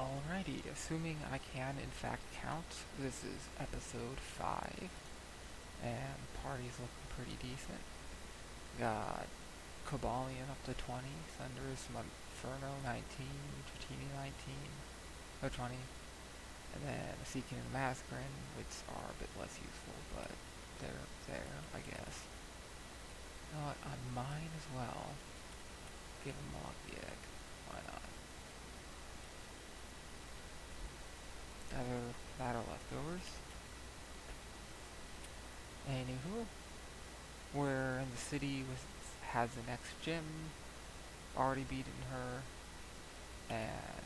Alrighty, assuming I can in fact count, this is episode 5, and the party's looking pretty decent. Got Cobalion up to 20, Thunderous, Inferno 19, Dratini 19, or 20, and then Seeking and Masquerin, which are a bit less useful, but they're there, I guess. You know what, I might as well give him a lucky egg. Why not? That are leftovers. Anywho, we're in the city with has the next gym, already beaten her, and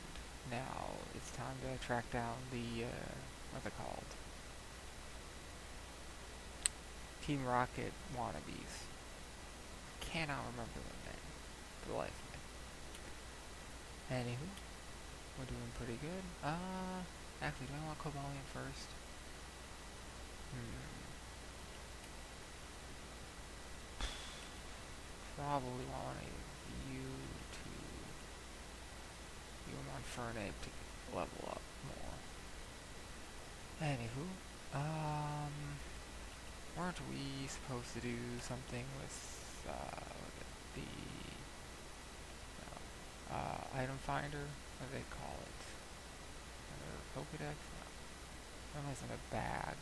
now it's time to track down the what's it called? Team Rocket wannabes. Cannot remember their name for the life of me. Anywho, we're doing pretty good. Actually, do I want Cobalion first? Probably want you to you want Fernape to level up more. Anywho, weren't we supposed to do something with the item finder? What do they call it? Pokedex? No. It's in a bag.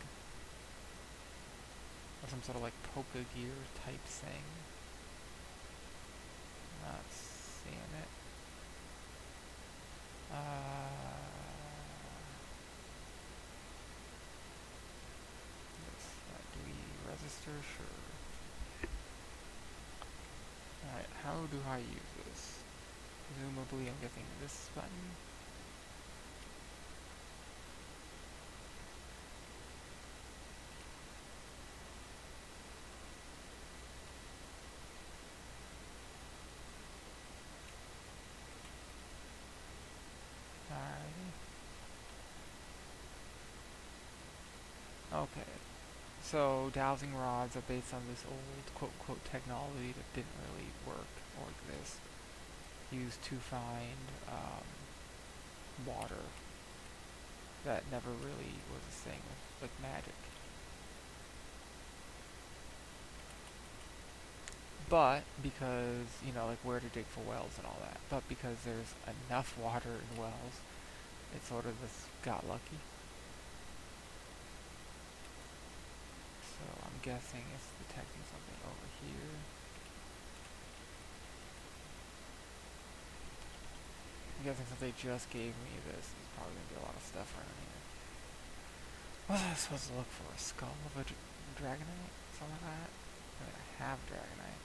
Or some sort of like Pokegear type thing. Not seeing it. Do we register? Sure. Alright, how do I use this? Presumably I'm guessing this button. Okay, so dowsing rods are based on this old quote-unquote technology that didn't really work or exist. Used to find water that never really was a thing, like magic. But because, you know, like where to dig for wells and all that, but because there's enough water in wells, it sort of just got lucky. So I'm guessing it's detecting something over here. I'm guessing since they just gave me this, there's probably going to be a lot of stuff around here. What was I supposed to look for? A skull of a dragonite? Something like that? I mean, I have dragonite.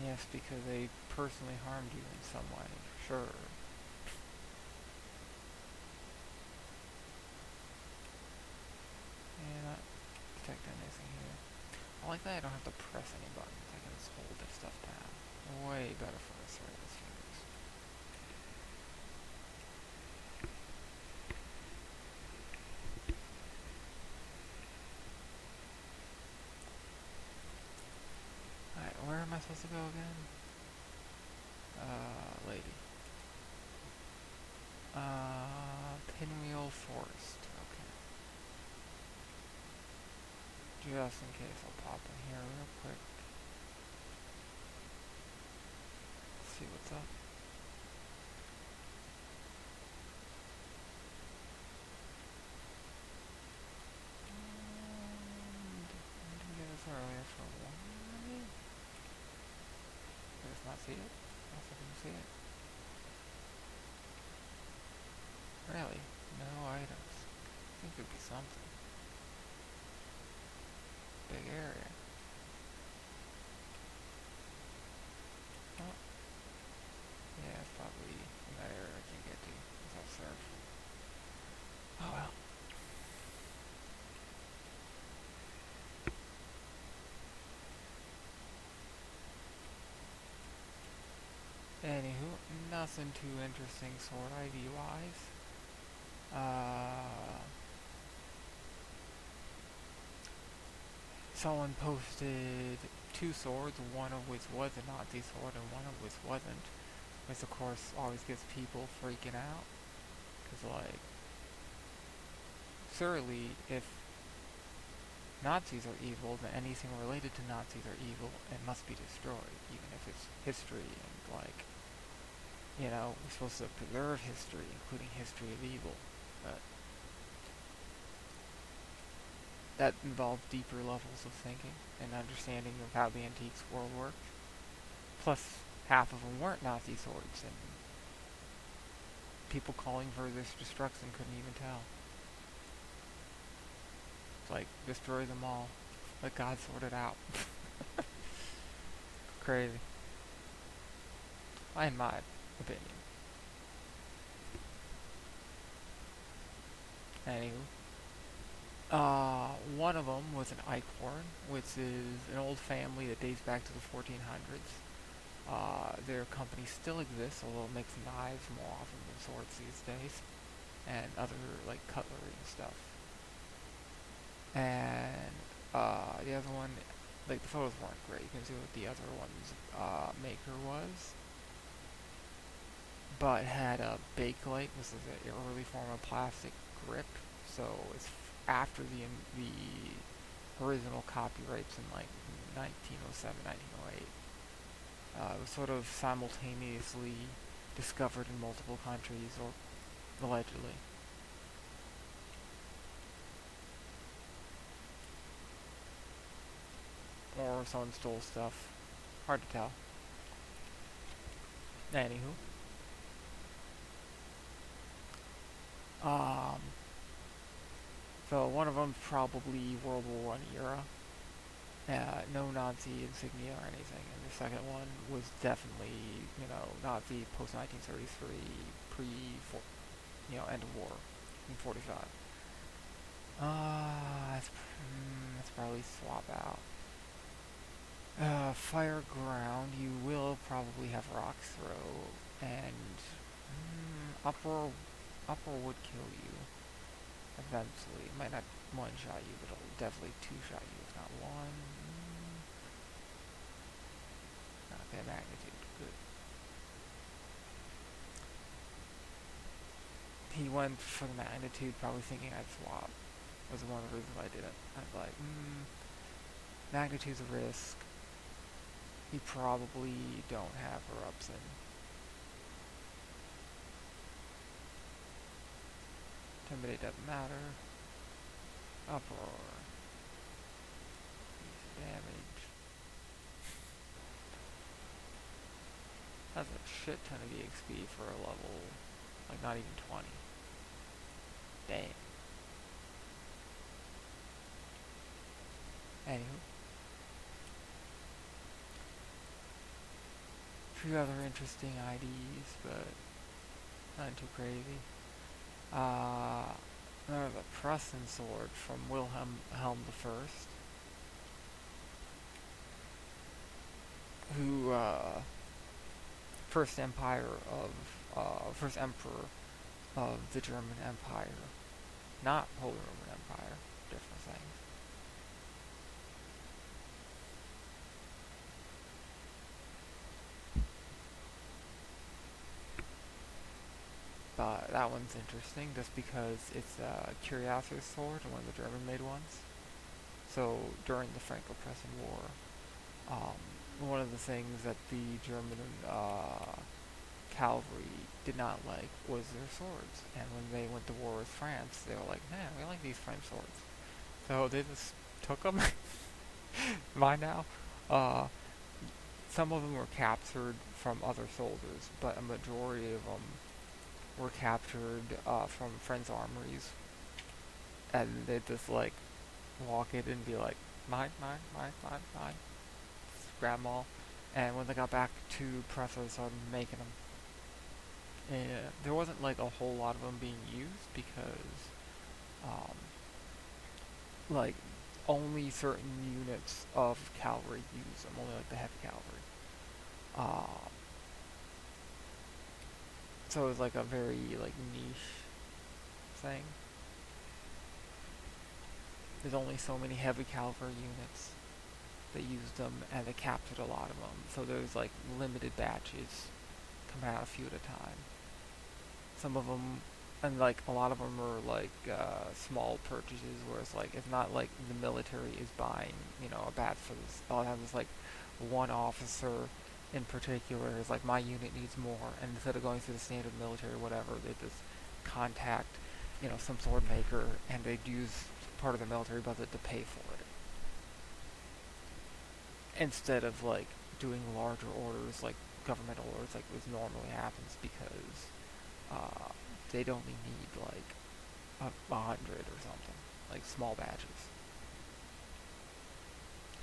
Yes, because they personally harmed you in some way, sure. And not detect anything here. I like that I don't have to press any buttons. I can just hold this stuff down. Way better for the service fingers. Alright, where am I supposed to go again? Lady. Pinwheel Forest. Okay. Just in case, I'll pop in here real quick. See what's up. I didn't get this earlier for one. Did I just not see it? I also didn't see it. Really? No items. I think there'd be something. Big area. Oh. Yeah, it's probably in that area I can get to without surf. Oh well. nothing too interesting sword ID wise. Someone posted two swords, one of which was a Nazi sword and one of which wasn't, which of course always gets people freaking out. Because, like, surely if Nazis are evil, then anything related to Nazis are evil and must be destroyed, even if it's history and, like, you know, we're supposed to preserve history, including history of evil. But that involves deeper levels of thinking and understanding of how the antiques world worked. Plus, half of them weren't Nazi swords, and people calling for this destruction couldn't even tell. It's like, destroy them all. Let God sort it out. Crazy. In my opinion. Anywho. One of them was an Eichhorn, which is an old family that dates back to the 1400s. Their company still exists, although it makes knives more often than swords these days, and other, like, cutlery and stuff. And, the other one, like, the photos weren't great. You can see what the other one's, maker was. But had a Bakelite, this is an early form of plastic grip, so it's after the original copyrights in, like, 1907, 1908. It was sort of simultaneously discovered in multiple countries, or allegedly. Or someone stole stuff. Hard to tell. Anywho. So one of them's probably World War I era. No Nazi insignia or anything. And the second one was definitely, you know, Nazi post-1933, end of war in 45. Let's probably swap out. Fire ground, you will probably have rocks throw, and uproar would kill you eventually. It might not one-shot you, but it'll definitely two-shot you, if not one. Okay, magnitude, good. He went for the magnitude, probably thinking I'd swap. Was one of the reasons I didn't. I was like, magnitude's a risk. You probably don't have eruption. Intimidate doesn't matter. Uproar. Damage. That's a shit ton of EXP for a level, like, not even 20. Damn. Anywho. A few other interesting IDs, but nothing too crazy. There's a Prussian sword from Wilhelm I, who, first emperor of the German Empire. Not Holy Roman Empire, different things. But that one's interesting just because it's a Cuirassier sword, one of the German-made ones. So during the Franco-Prussian War, one of the things that the German cavalry did not like was their swords. And when they went to war with France, they were like, man, we like these French swords. So they just took them. Mine now. Some of them were captured from other soldiers, but a majority of them were captured from friends' armories, and they'd just, like, walk it and be like, mine, just grab them all, and when they got back to Prussia, they started making them. And there wasn't, like, a whole lot of them being used, because, like, only certain units of cavalry use them, only, like, the heavy cavalry. So it was like a very like niche thing. There's only so many heavy caliber units that used them, and they captured a lot of them. So there's like limited batches coming out a few at a time. Some of them, and like a lot of them are like small purchases, where it's like it's not like the military is buying, a batch for this. A lot of times it's like one officer in particular is like, my unit needs more, and instead of going through the standard military or whatever, they just contact, some sword maker, and they'd use part of the military budget to pay for it, instead of like doing larger orders like governmental orders like this normally happens, because uh, they'd only need like 100 or something, like small batches.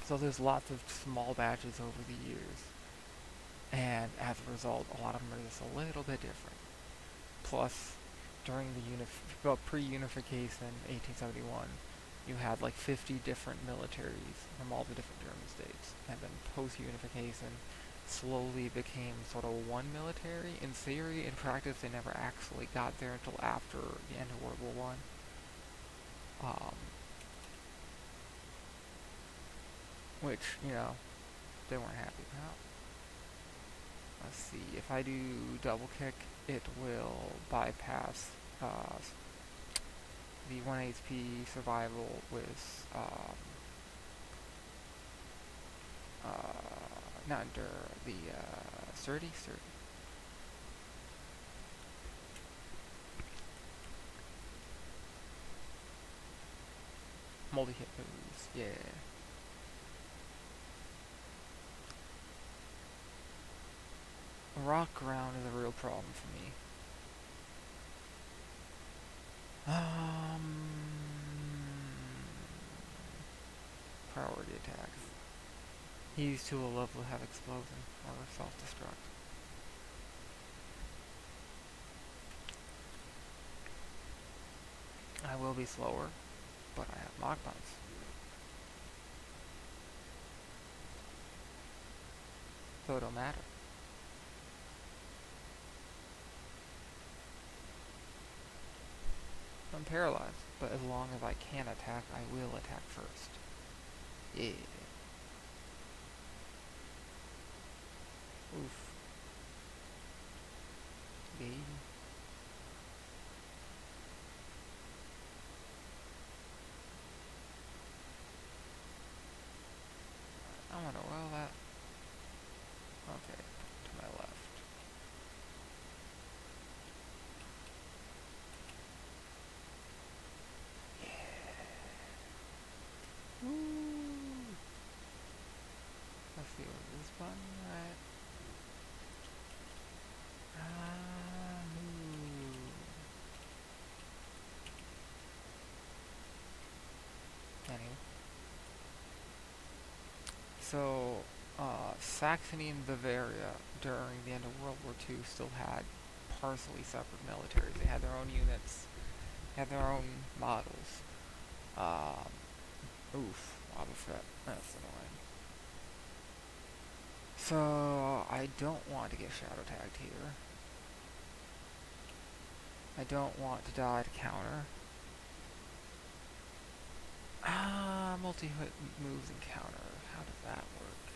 So there's lots of small batches over the years, and as a result, a lot of them are just a little bit different. Plus, during the pre-unification, 1871, you had like 50 different militaries from all the different German states, and then post-unification, slowly became sort of one military. In theory, in practice, they never actually got there until after the end of World War One. Which, they weren't happy about. Let's see, if I do double kick, it will bypass the 1 HP survival with not endure, the sturdy. Multi-hit moves, yeah. Rock ground is a real problem for me. Priority attacks. He's too low level to have explosion or self-destruct. I will be slower, but I have knock bounce. So it don't matter. I'm paralyzed, but as long as I can attack, I will attack first. Yeah. Oof. Baby. I wonder, well, that... Okay, to my left. Woo! Let's see, was this button right? Anyway. So, Saxony and Bavaria during the end of World War II still had partially separate militaries. They had their own units, had their own models. Um, Oof, Lava Fett. That's annoying. So, I don't want to get shadow tagged here. I don't want to die to counter. Multi-hit moves and counter. How does that work?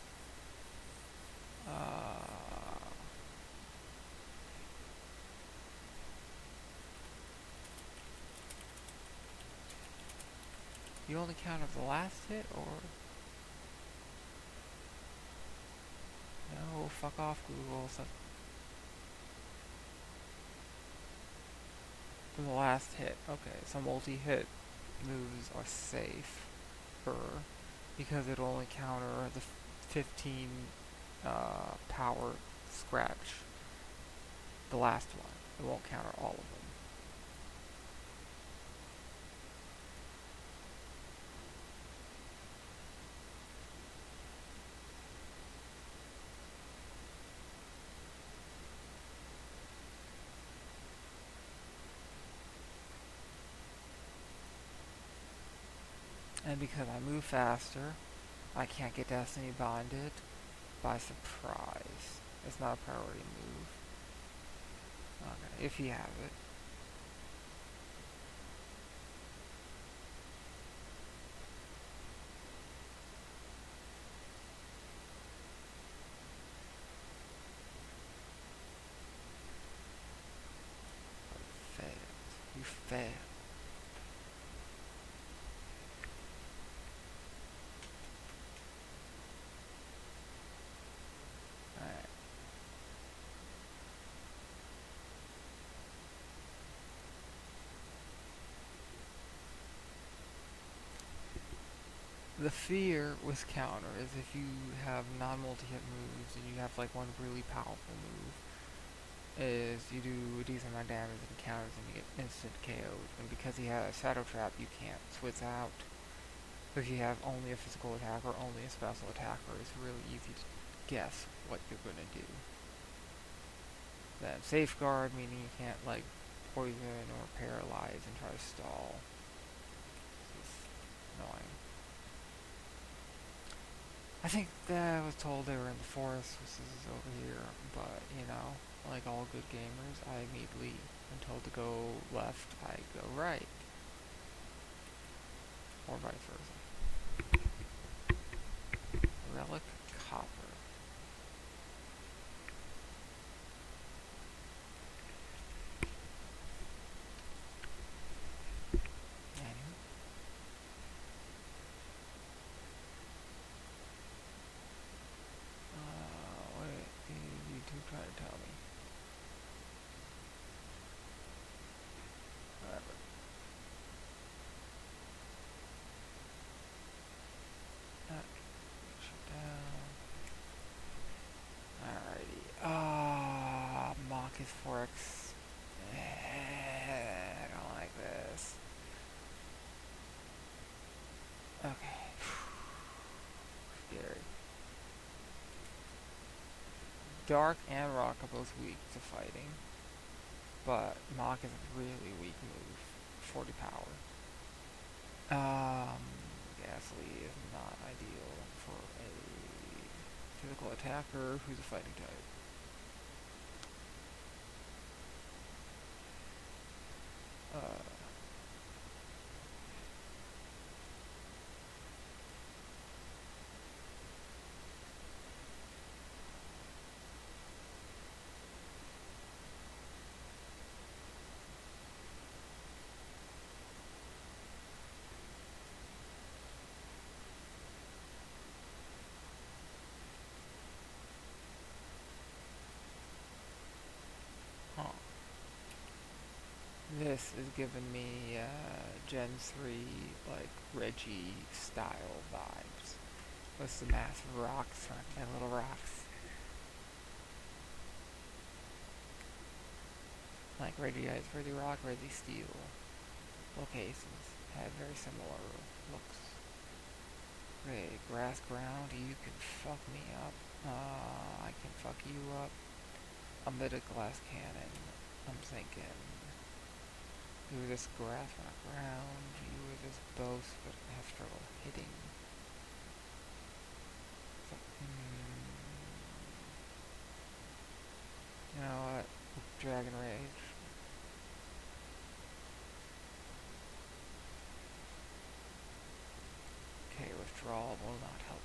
You only counter the last hit, or... No, fuck off, Google. So for the last hit. Okay, so multi-hit moves are safe because it'll only counter the 15 power scratch. The last one. It won't counter all of them. And because I move faster, I can't get Destiny Bonded by surprise. It's not a priority move. Okay, if you have it. Failed. You failed. Alright. The fear with counter is if you have non-multi-hit moves and you have like one really powerful move, is you do a decent amount of damage and counters and you get instant KO'd. And because he has a Shadow Trap, you can't switch out. If you have only a physical attack or only a special attacker, it's really easy to guess what you're gonna do. Then Safeguard, meaning you can't like poison or paralyze and try to stall. This is annoying. I think that I was told they were in the forest, which is over here, but you know, like all good gamers, I immediately am told to go left, I go right. Or vice versa. Relic Copper. Anyway. What is YouTube trying to tell me? Whatever. Shut down. Alrighty. Mock is 4x. I don't like this. Okay. Scary. Dark and Rock are both weak to fighting, but Mock is a really weak move. 40 power. Ghastly is not ideal for a physical attacker who's a fighting type. Huh. This is giving me Gen 3 like Reggie style vibes. With the massive rocks and little rocks. Like Reggie Ice, Reggie Rock, Reggie Steel. Locations had very similar looks. Okay, grass ground, you can fuck me up. I can fuck you up. A mid glass cannon. I'm thinking. You were just grass on the ground. You were just both, but have trouble hitting. So, you know what? Dragon Rage. Okay, withdrawal will not help you.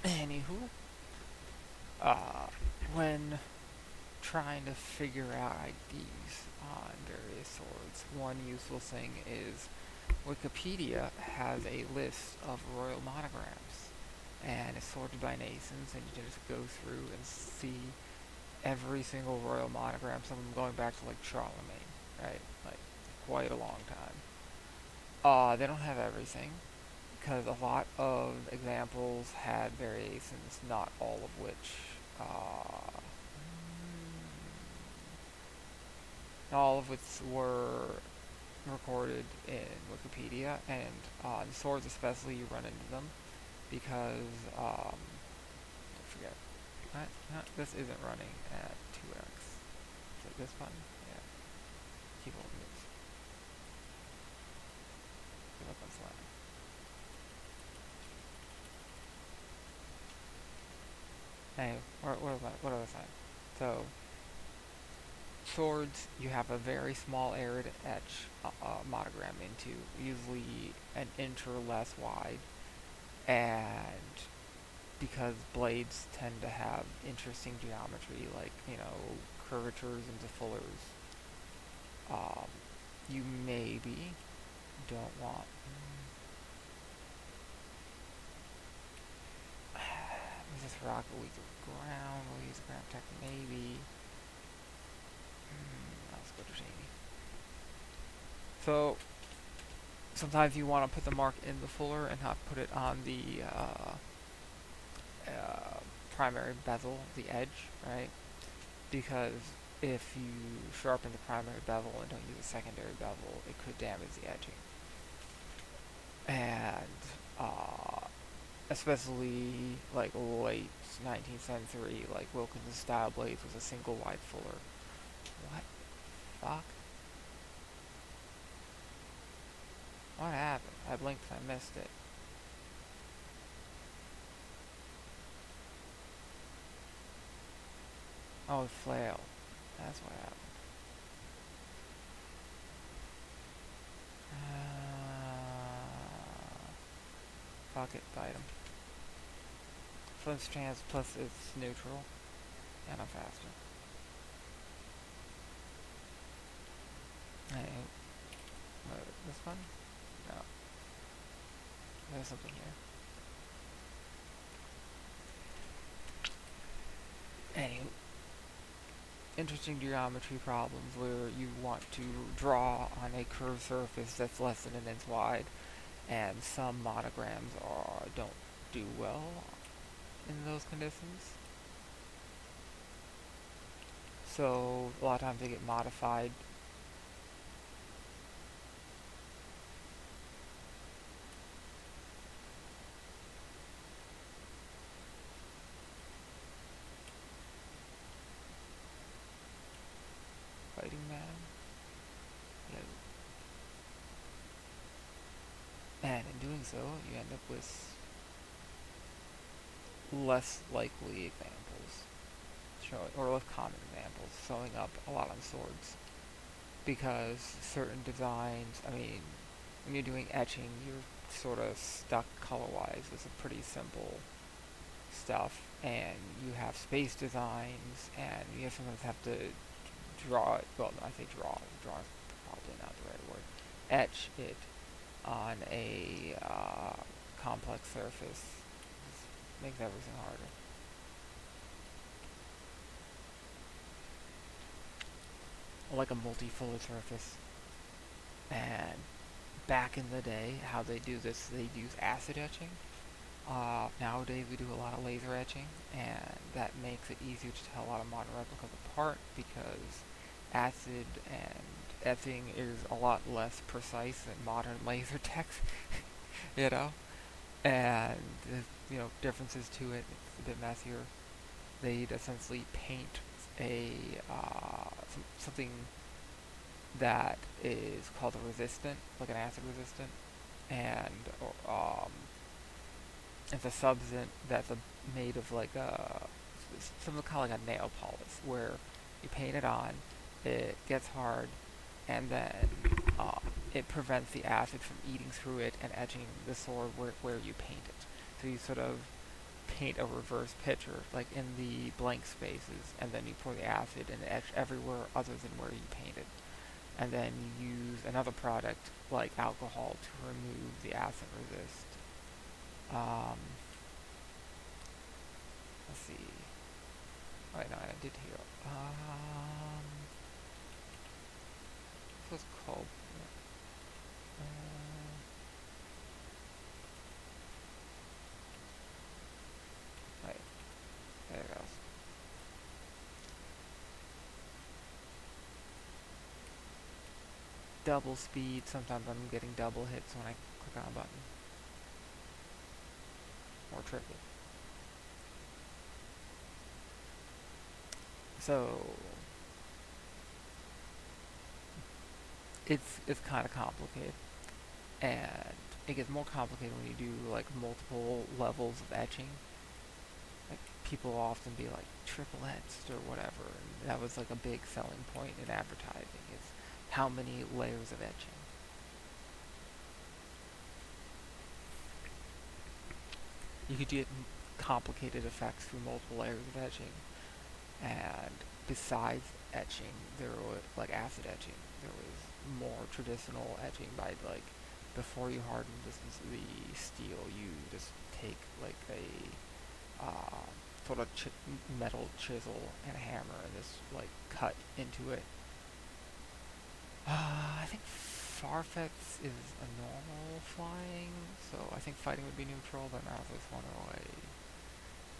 Anywho, when trying to figure out IDs on various swords, one useful thing is Wikipedia has a list of royal monograms, and it's sorted by nations, and you can just go through and see every single royal monogram, some of them going back to like Charlemagne, right? Like quite a long time. They don't have everything, because a lot of examples had variations, not all of which, all of which were recorded in Wikipedia, and the swords especially, you run into them, because, I forget, this isn't running at 2x. like this button? Yeah. Keep holding this. Keep up on slamming. Hey, what other sign? So, swords, you have a very small area to etch monogram into, usually an inch or less wide, and because blades tend to have interesting geometry, like, curvatures into fullers, um, you maybe don't want. Is this rock will use the ground? We'll use the ground tech maybe. Let's go to shady. So sometimes you want to put the mark in the fuller and not put it on the primary bezel, the edge, right? Because if you sharpen the primary bevel and don't use a secondary bevel, it could damage the edging. And especially like late 19th century, like Wilkins' style blades was a single wide fuller. What? Fuck? What happened? I blinked and I missed it. Oh, it flailed. That's what happened. Fuck it, bite him. Flinch chance plus it's neutral, and I'm faster. Hey, this one? No. There's something here. Anyway, interesting geometry problems where you want to draw on a curved surface that's less than an inch wide, and some monograms don't do well in those conditions. So a lot of times they get modified. Fighting man. Yeah. And in doing so, you end up with less likely examples, or less common examples, showing up a lot on swords. Because certain designs, I mean, when you're doing etching, you're sort of stuck color-wise with some pretty simple stuff, and you have space designs, and you sometimes have to draw it. Well, I say draw is probably not the right word. Etch it on a complex surface. It makes everything harder. Like a multi-fuller surface. And back in the day, how they do this, they use acid etching. Nowadays we do a lot of laser etching, and that makes it easier to tell a lot of modern replicas apart because acid and etching is a lot less precise than modern laser techs, you know? And there's, differences to it. It's a bit messier. They'd essentially paint something that is called a resistant, like an acid resistant, and it's a substance that's made of like something kind of like a nail polish, where you paint it on, it gets hard, and then it prevents the acid from eating through it and etching the sword where you paint it. So you sort of paint a reverse picture, like in the blank spaces, and then you pour the acid and etch everywhere other than where you painted. And then you use another product like alcohol to remove the acid resist. Let's see. Wait, no, I did here. This was called. Wait, there it goes. Double speed. Sometimes I'm getting double hits when I click on a button. Or triple. So, it's kind of complicated, and it gets more complicated when you do like multiple levels of etching. Like people often be like triple etched or whatever, and that was like a big selling point in advertising is how many layers of etching. You could get complicated effects through multiple layers of etching, and besides etching, there was like acid etching. There was more traditional etching by like before you harden the steel, you just take like a sort of metal chisel and a hammer and just like cut into it. I think Farfetch is a normal flying, so I think fighting would be neutral, but now this one away.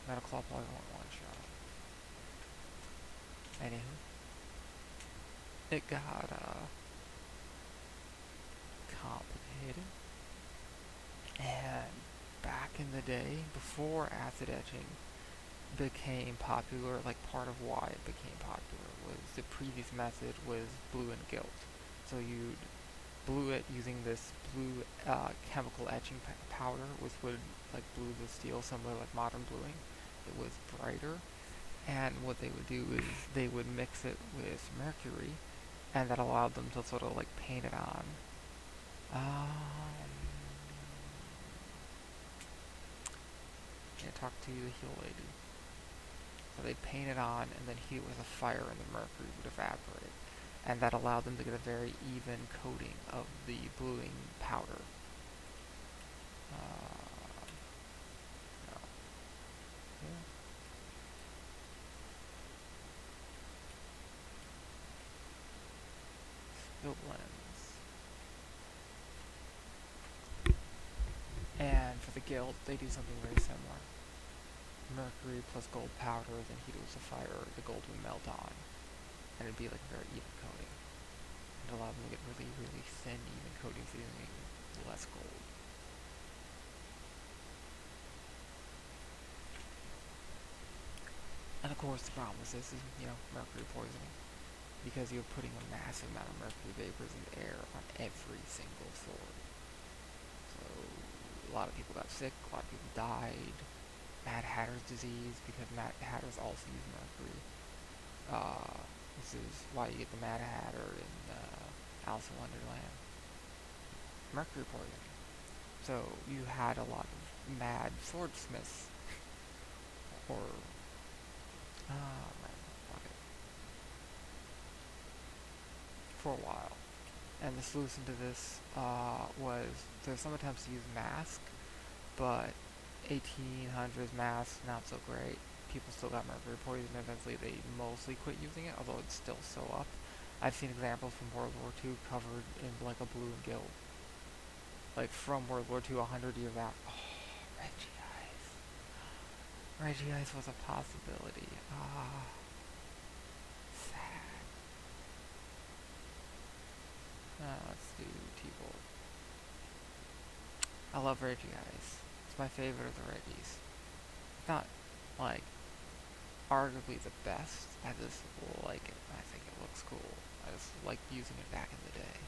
Metal Claw probably won't one shot. Anywho, it got complicated, and back in the day, before acid etching became popular, like part of why it became popular was the previous method was blue and gilt. So you'd blue it using this blue chemical etching powder, which would like blue the steel, similar like modern bluing. It was brighter, and what they would do is they would mix it with mercury, and that allowed them to sort of like paint it on. Yeah, talk to the heel lady. So they'd paint it on and then heat it with a fire, and the mercury would evaporate, and that allowed them to get a very even coating of the bluing powder. No. Yeah. Spilt lens. And for the gilt, they do something very similar. Mercury plus gold powder, then heat it with a fire, the gold would melt on, and it'd be like a very even coating. It allowed them to get really, really thin, even coatings using less gold. And of course, the problem with this is, mercury poisoning, because you're putting a massive amount of mercury vapors in the air on every single sword. So a lot of people got sick, a lot of people died. Mad Hatter's disease, because Mad Hatters also use mercury. This is why you get the Mad Hatter in Alice in Wonderland. Mercury poisoning. So you had a lot of mad swordsmiths, or fuck it, for a while. And the solution to this was there's some attempts to use mask, but 1800s mask not so great. People still got mercury poisoning. Eventually, they mostly quit using it, although it's still so up. I've seen examples from World War II covered in like a blue and gilt, like from World War II, 100 years out. Oh, Reggie Ice. Reggie Ice was a possibility. Sad. Let's do T-Bolt. I love Reggie Ice. It's my favorite of the Reggies. Not like arguably the best. I just like it. I think it looks cool. I just like using it back in the day.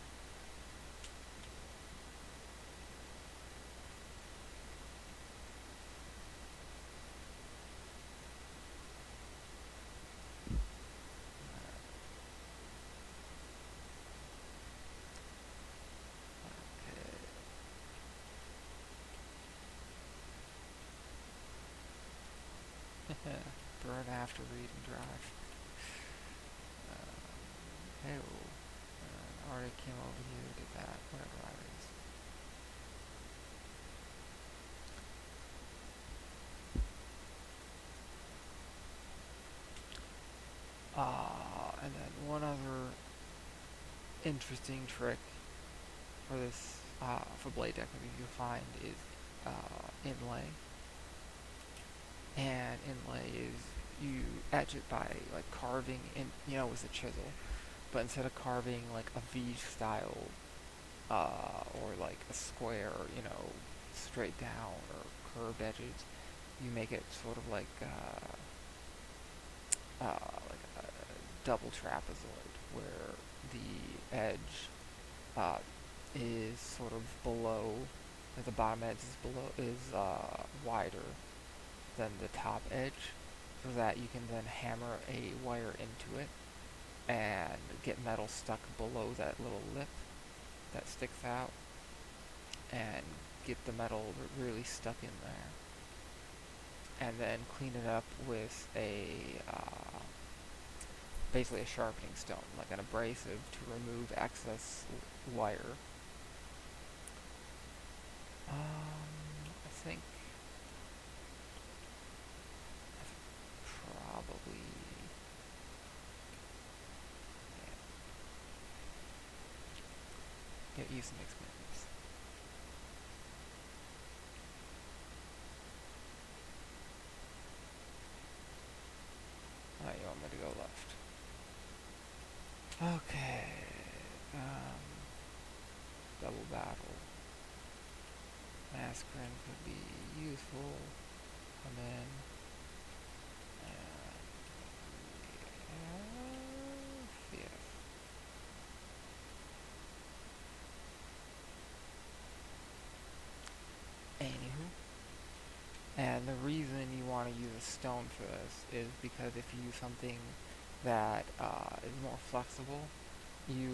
Okay. Burn after read and drive. Hey, already came over here, did that, whatever that is. And then one other interesting trick for this, for blade deck that you find is inlay. And inlay is you etch it by like carving in, with a chisel, but instead of carving like a V style, or like a square, straight down or curved edges, you make it sort of like a double trapezoid, where the edge uh, is sort of below, like the bottom edge is below, is wider than the top edge, so that you can then hammer a wire into it and get metal stuck below that little lip that sticks out, and get the metal really stuck in there, and then clean it up with a basically a sharpening stone, like an abrasive, to remove excess wire. I think probably, yeah, get you some experience. Alright, you want me to go left? Okay. Um, double battle. Mascarin could be useful. Come in. And fifth. Anywho. And the reason you want to use a stone for this is because if you use something that is more flexible, you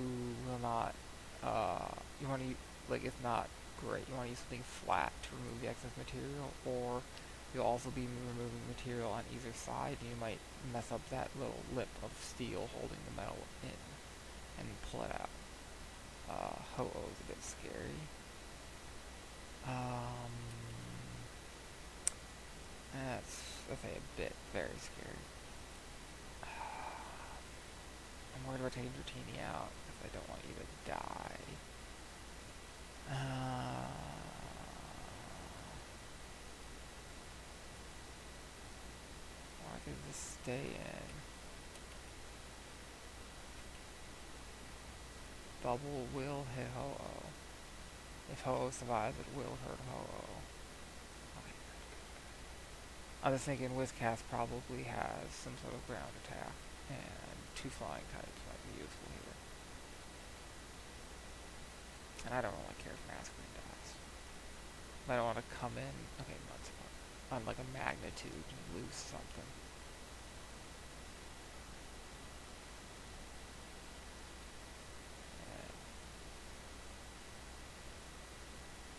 will not, you want to, like, it's not great. You want to use something flat to remove the excess material, or you'll also be removing material on either side, and you might mess up that little lip of steel holding the metal in and pull it out. Ho-Oh's a bit scary. That's a bit very scary. I'm worried about taking Dratini out because I don't want you to die. Why does this stay in? Bubble will hit Ho-Oh. If Ho-Oh survives, it will hurt Ho-Oh. Okay, good. I was thinking Wizcast probably has some sort of ground attack, and 2 flying types might be useful here. And I don't really care if Masquerade dies. I don't want to come in, okay, nuts, on like a magnitude and lose something.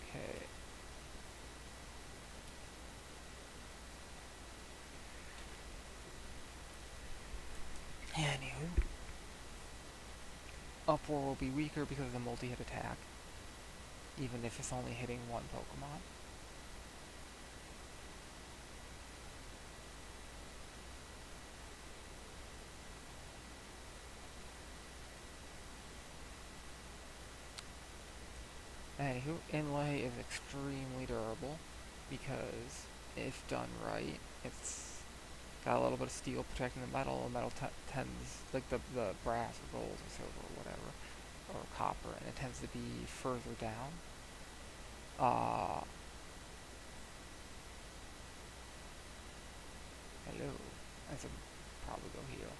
Okay. Anywho. Uproar will be weaker because of the multi-hit attack, even if it's only hitting one Pokemon. Anywho, Inlay is extremely durable because if done right, it's got a little bit of steel protecting the metal. The metal tends, like the brass or gold or silver or whatever, or copper, and it tends to be further down. Hello. I should probably go heal.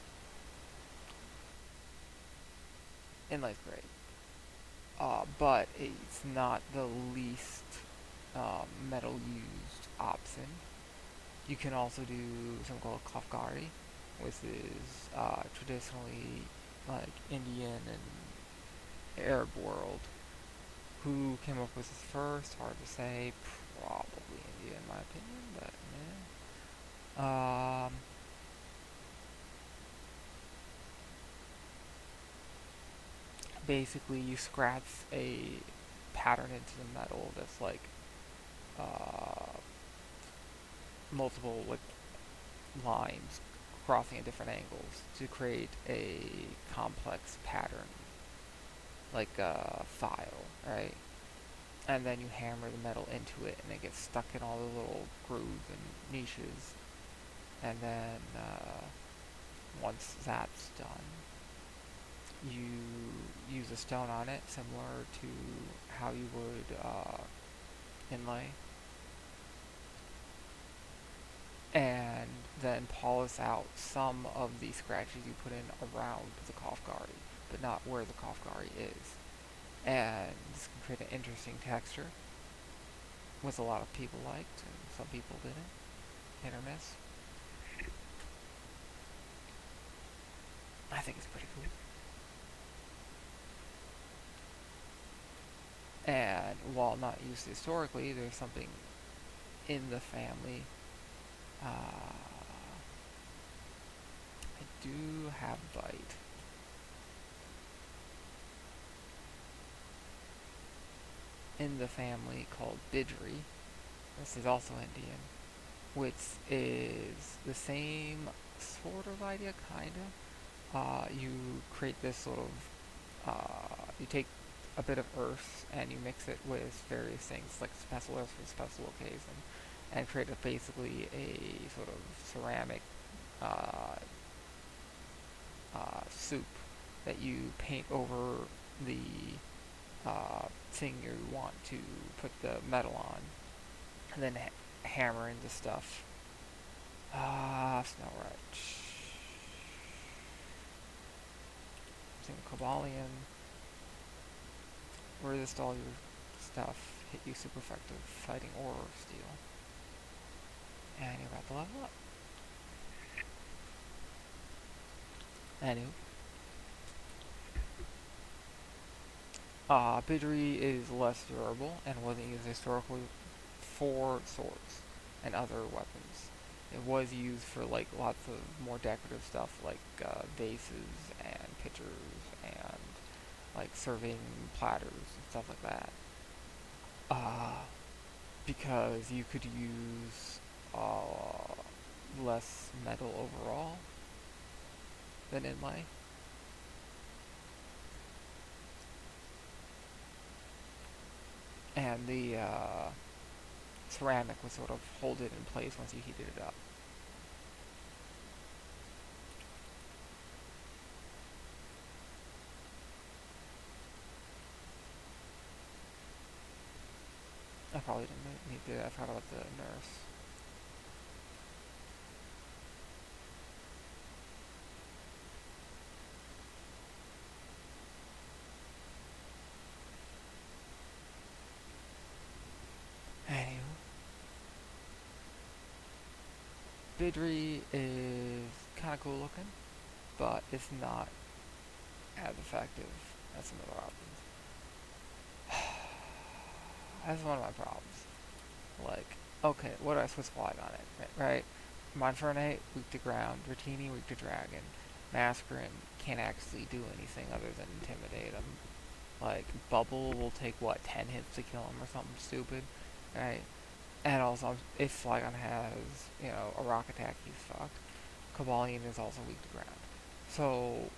Inlay's great. But it's not the least metal used option. You can also do something called Kafkari, which is traditionally like Indian and Arab world. Who came up with this first? Hard to say. Probably India in my opinion, but yeah. Basically, you scratch a pattern into the metal that's like uh, multiple like lines crossing at different angles to create a complex pattern, like a file, right? And then you hammer the metal into it, and it gets stuck in all the little grooves and niches. And then once that's done, you use a stone on it, similar to how you would inlay, and then polish out some of the scratches you put in around the Kafkari, but not where the Kafkari is. and this can create an interesting texture, which a lot of people liked, and some people didn't. Hit or miss. I think it's pretty cool. And while not used historically, there's something in the family. I do have bite. In the family called Bidri. This is also Indian, which is the same sort of idea, kind of. You create this sort of, you take a bit of earth and you mix it with various things like special earth for special occasion, and create basically a sort of ceramic uh, soup that you paint over the thing you want to put the metal on, and then hammer into stuff. That's not right. Using Cobalion, resist all your stuff, hit you super effective, fighting Aura of Steel. And you're about to level up. Anywho. Bidri is less durable and wasn't used historically for swords and other weapons. It was used for like lots of more decorative stuff like vases and pitchers and like serving platters and stuff like that. Because you could use less metal overall than inlay. And the ceramic would sort of hold it in place once you heated it up. I probably didn't need to. I forgot about the nurse. Anywho, Bidri is kind of cool looking, but it's not as effective as some other options. That's one of my problems. Like, okay, what do I switch flag on it, right? Monferne, weak to ground. Dratini, weak to dragon. Mascarin can't actually do anything other than intimidate him. Like, Bubble will take, what, 10 hits to kill him or something stupid, right? And also, if Flygon has, a rock attack, he's fucked. Cobalion is also weak to ground. So,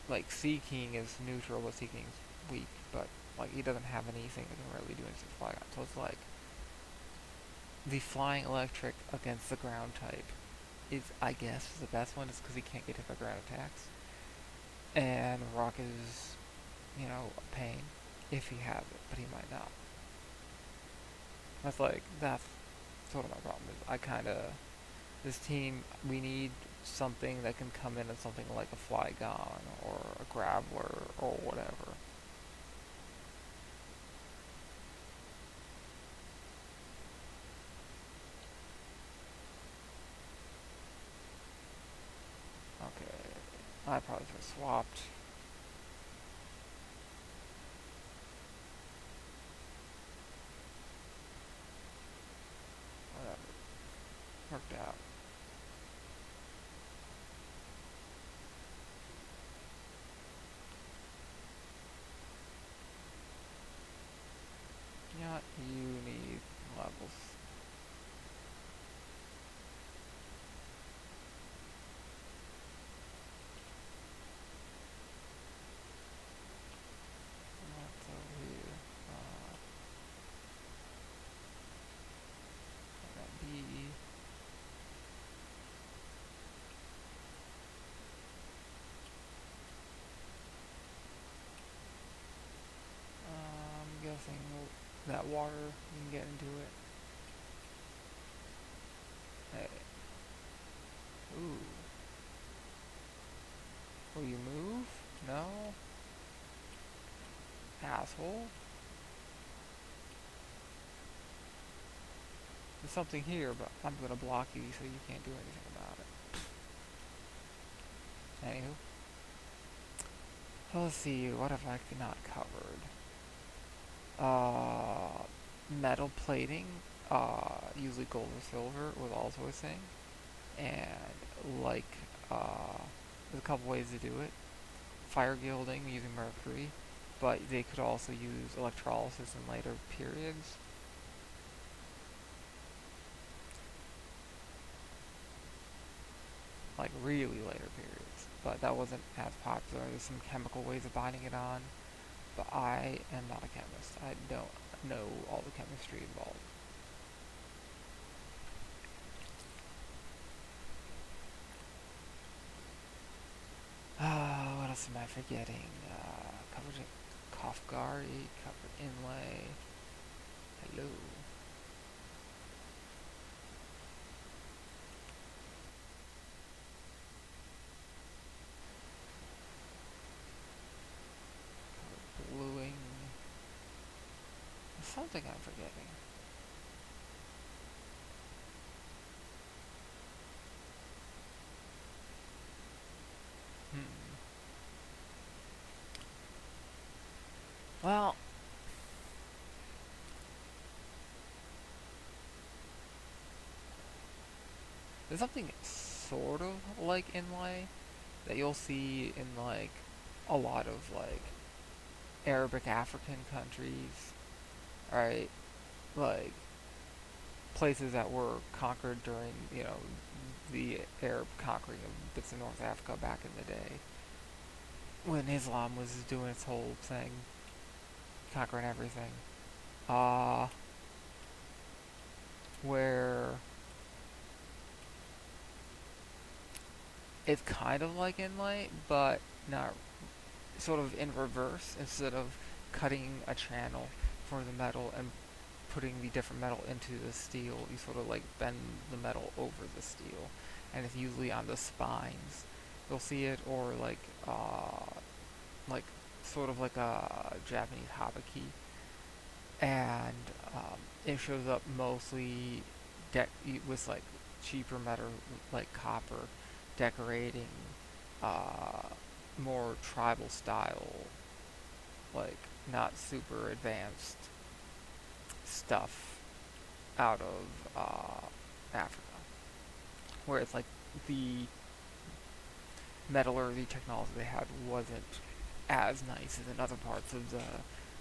like, Sea King is neutral, but Sea King's weak, but, like, he doesn't have anything that can really do anything to Flygon. So it's like, the Flying Electric against the ground type is, I guess, the best one, just because he can't get hit by ground attacks. And Rock is, a pain, if he has it, but he might not. That's sort of my problem. This team, we need something that can come in as something like a Flygon or a Graveler or whatever. Okay, I probably should have swapped. Whatever. Worked out. Yeah, you need levels. What's over here? That B. I'm guessing that water, you can get into it. Hey. Ooh. Will you move? No? Ah, asshole. There's something here, but I'm gonna block you so you can't do anything about it. Anywho. Let's see, what have I not covered? Uh, Metal plating, usually gold or silver, was also a thing. And, like, there's a couple ways to do it. Fire gilding using mercury, but they could also use electrolysis in later periods. Like, really later periods. But that wasn't as popular. There's some chemical ways of binding it on. But I am not a chemist. I don't know all the chemistry involved. What else am I forgetting? Covered Kafgari, covered inlay. Hello. Covered bluing. There's something I'm forgetting. Hmm. Well, there's something sort of like inlay that you'll see in like a lot of like Arabic African countries, right? Like places that were conquered during, the Arab conquering of bits of North Africa back in the day, when Islam was doing its whole thing, conquering everything. Uh, where it's kind of like inlay, but not sort of in reverse. Instead of cutting a channel for the metal and putting the different metal into the steel, you sort of like bend the metal over the steel, and it's usually on the spines. You'll see it, or like sort of like a Japanese habaki, and it shows up mostly with like cheaper metal like copper, decorating uh, more tribal style, like not super advanced stuff out of Africa, where it's like the metallurgy technology they had wasn't as nice as in other parts of the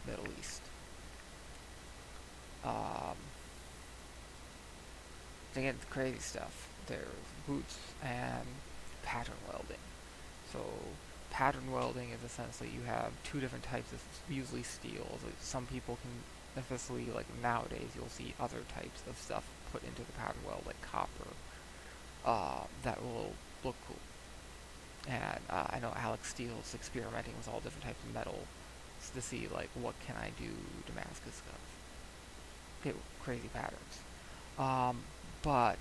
Middle East. Um, they get crazy stuff. There's boots and pattern welding. So pattern welding is essentially you have two different types of usually steels. Like some people can, especially like nowadays, you'll see other types of stuff put into the pattern weld, like copper, that will look cool. And I know Alex Steele's experimenting with all different types of metal to see like what can I do Damascus stuff. Okay, crazy patterns. Um, but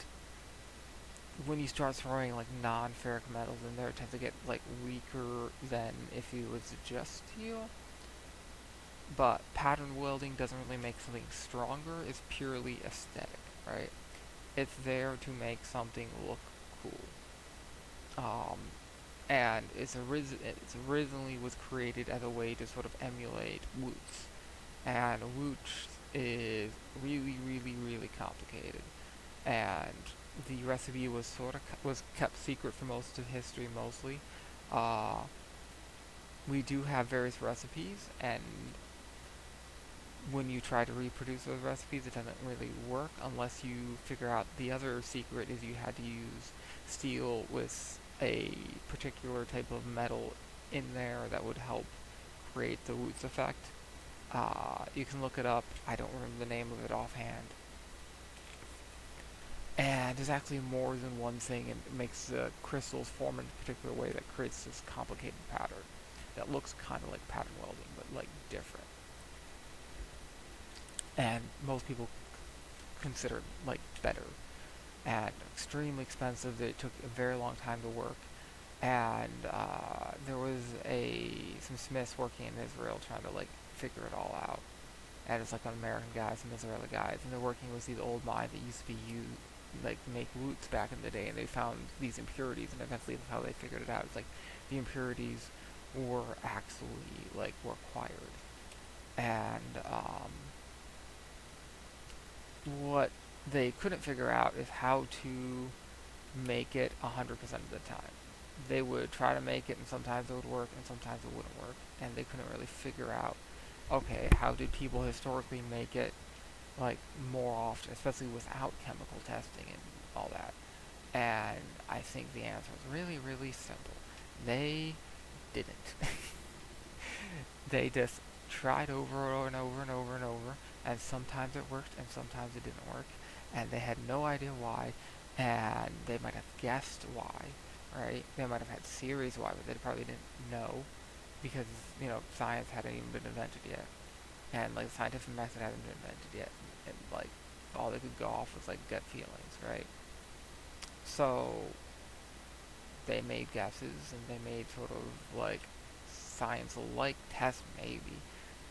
when you start throwing like non-ferric metals in there, it tends to get like weaker than if it was just steel. But pattern welding doesn't really make something stronger. It's purely aesthetic, right? It's there to make something look cool. Um, and it's originally was created as a way to sort of emulate woots. And woots is really, really, really complicated. And the recipe was was kept secret for most of history, mostly. Uh, we do have various recipes, and when you try to reproduce those recipes, it doesn't really work unless you figure out the other secret is you had to use steel with a particular type of metal in there that would help create the Woots effect. You can look it up. I don't remember the name of it offhand. And there's actually more than one thing, and it makes the crystals form in a particular way that creates this complicated pattern that looks kind of like pattern welding, but like different. And most people consider it like better. And extremely expensive. It took a very long time to work. And there was some smiths working in Israel trying to like figure it all out. And it's like American guys and Israeli guys, and they're working with these old mines that used to be used, like make roots back in the day, and they found these impurities, and eventually that's how they figured it out. It's like the impurities were actually like required, and what they couldn't figure out is how to make it 100% of the time. They would try to make it, and sometimes it would work, and sometimes it wouldn't work, and they couldn't really figure out, okay, how did people historically make it like more often, especially without chemical testing and all that. And I think the answer is really, really simple. They didn't. They just tried over and over and over and over, and sometimes it worked and sometimes it didn't work, and they had no idea why, and they might have guessed why, right? They might have had theories why, but they probably didn't know because, science hadn't even been invented yet. And like the scientific method hasn't been invented yet, and like all they could go off was like gut feelings, right? So they made guesses and they made sort of like science-like tests maybe,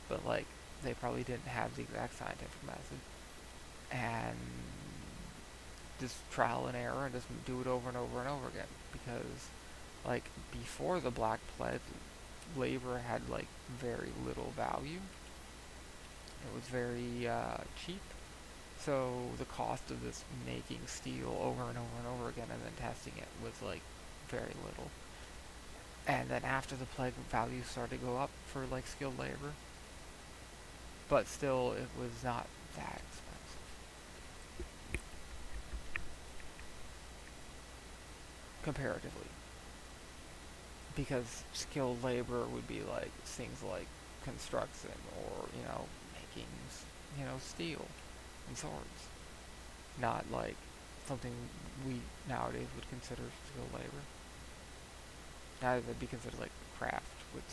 but like they probably didn't have the exact scientific method, and just trial and error and just do it over and over and over again because like before the Black Plague, labor had like very little value. It was very cheap. So the cost of this making steel over and over and over again and then testing it was like very little. And then after the plague, values started to go up for like skilled labor, but still it was not that expensive comparatively, because skilled labor would be like things like construction or making steel and swords, not like something we nowadays would consider skilled labor. Now it'd be considered like craft, which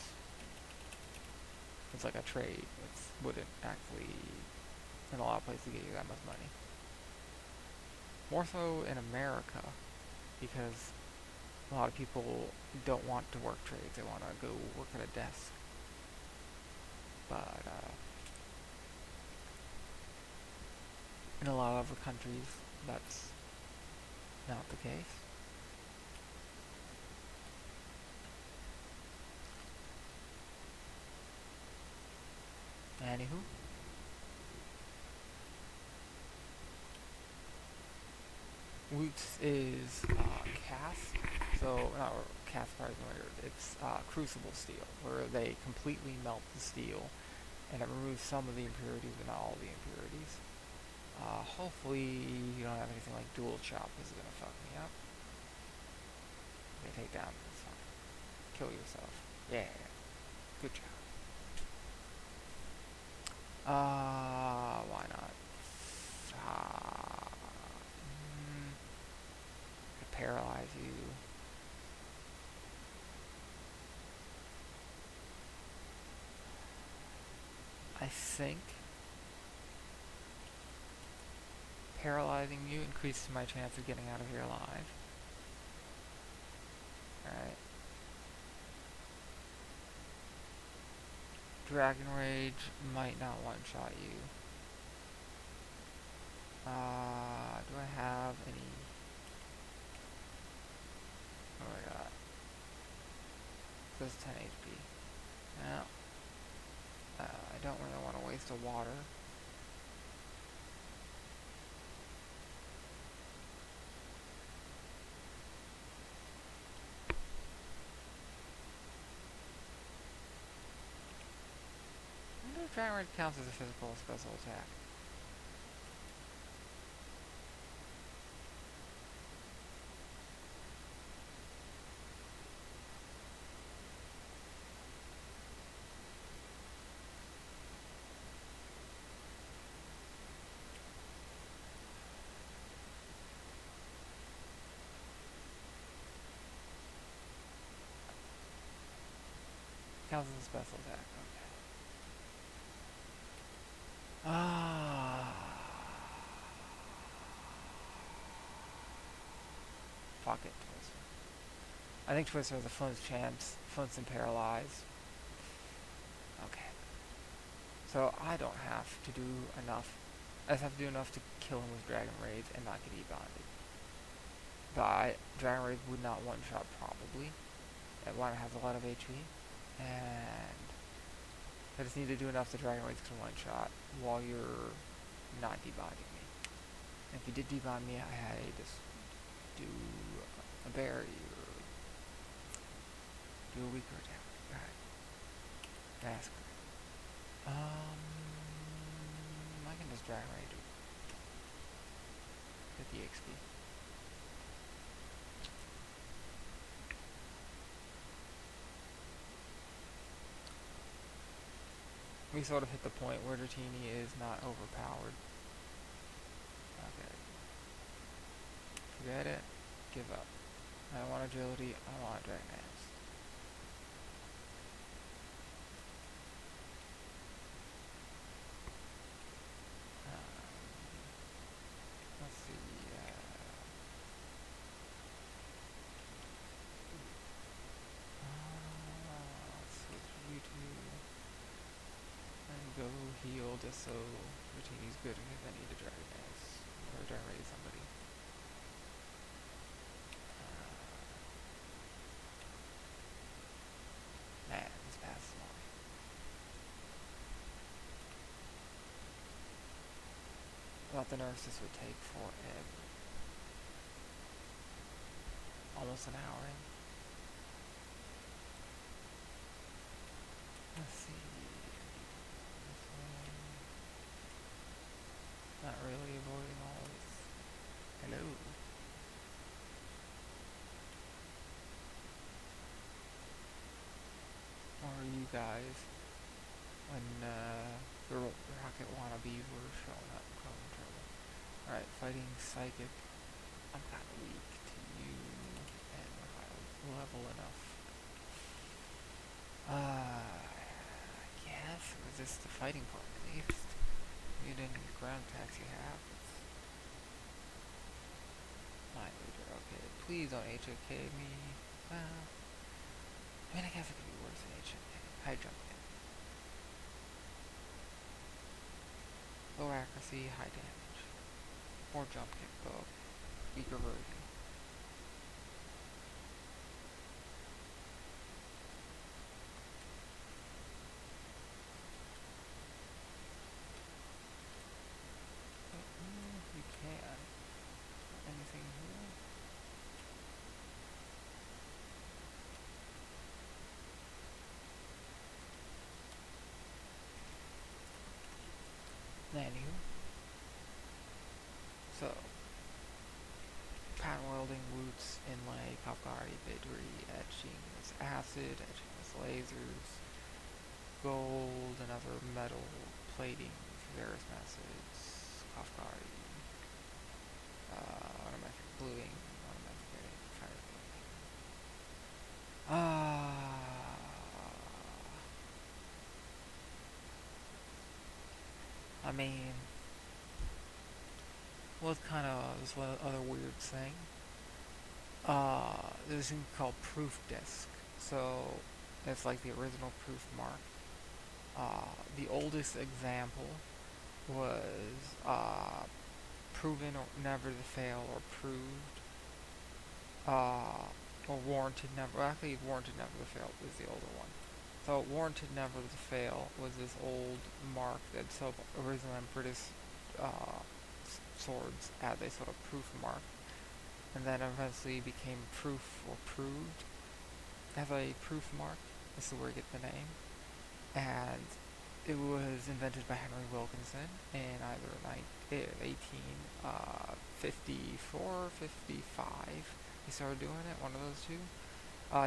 it's like a trade, which wouldn't actually, in a lot of places, get you that much money. More so in America, because a lot of people don't want to work trades, they want to go work at a desk. But in a lot of other countries, that's not the case. Anywho, Woots is cast, so not cast probably weird. It's crucible steel, where they completely melt the steel, and it removes some of the impurities, but not all the impurities. Hopefully you don't have anything like dual chop. This is gonna fuck me up. Okay, take down this one. Kill yourself. Yeah, good job. Why not? Paralyze you. I think paralyzing you increases my chance of getting out of here alive. Alright. Dragon Rage might not one-shot you. Do I have any... What do I got? It says 10 HP. Now, I don't really want to waste a water. I wonder if Dragon Rage counts as a physical special attack. Counts as a special attack. Okay. Fuck it, Twister. I think Twister has a flinch chance. Flinch and paralyze. Okay. So I don't have to do enough. I just have to do enough to kill him with Dragon Raids and not get E-bonded. But Dragon Raids would not one-shot probably. That one has a lot of HP. And I just need to do enough that Dragon Raids can one-shot while you're not debonding me. And if you did debond me, I had to just do a berry or do a weaker attack. Alright. That's great. I can just Dragon Raid to get the XP. We sort of hit the point where Dratini is not overpowered. Okay. Forget it. Give up. I don't want agility. I don't want Dragon Dance. Let's see. Let's switch you two and go heal just so Dratini's good if I need to Dragon Dance or Dragon Raid somebody. Man, this path is long. Without the nerfs, this would take forever. Almost an hour in. Let's see. Not really avoiding all this. Hello. Or are you guys when the rocket wannabes were showing up causing trouble? Alright, fighting psychic. I'm kinda weak to you and we're high level enough. I guess resist the fighting part at least. You didn't ground attacks you have. Mind reader, okay. Please don't HOK me. Well, I mean, I guess it could be worse than HOK. High jump kick. Low accuracy, high damage. Or jump kick, both. Weaker version. You can. Anything here? Anywho. So, pattern welding, woots, inlay, Kafkari, Bidri, etching with acid, etching with lasers, gold, and other metal plating, various methods, Kafkari, what am I bluing, what am I forgetting, fire I mean, was kind of this one other weird thing. There's a thing called proof disk. So it's like the original proof mark. The oldest example was proven or never to fail or proved or warranted never. Actually, warranted never to fail is the older one. So warranted never to fail was this old mark that so originally on British swords as a sort of proof mark, and then eventually became proof or proved as a proof mark. This is where you get the name. And it was invented by Henry Wilkinson in either 1854 or 55. He started doing it, one of those two.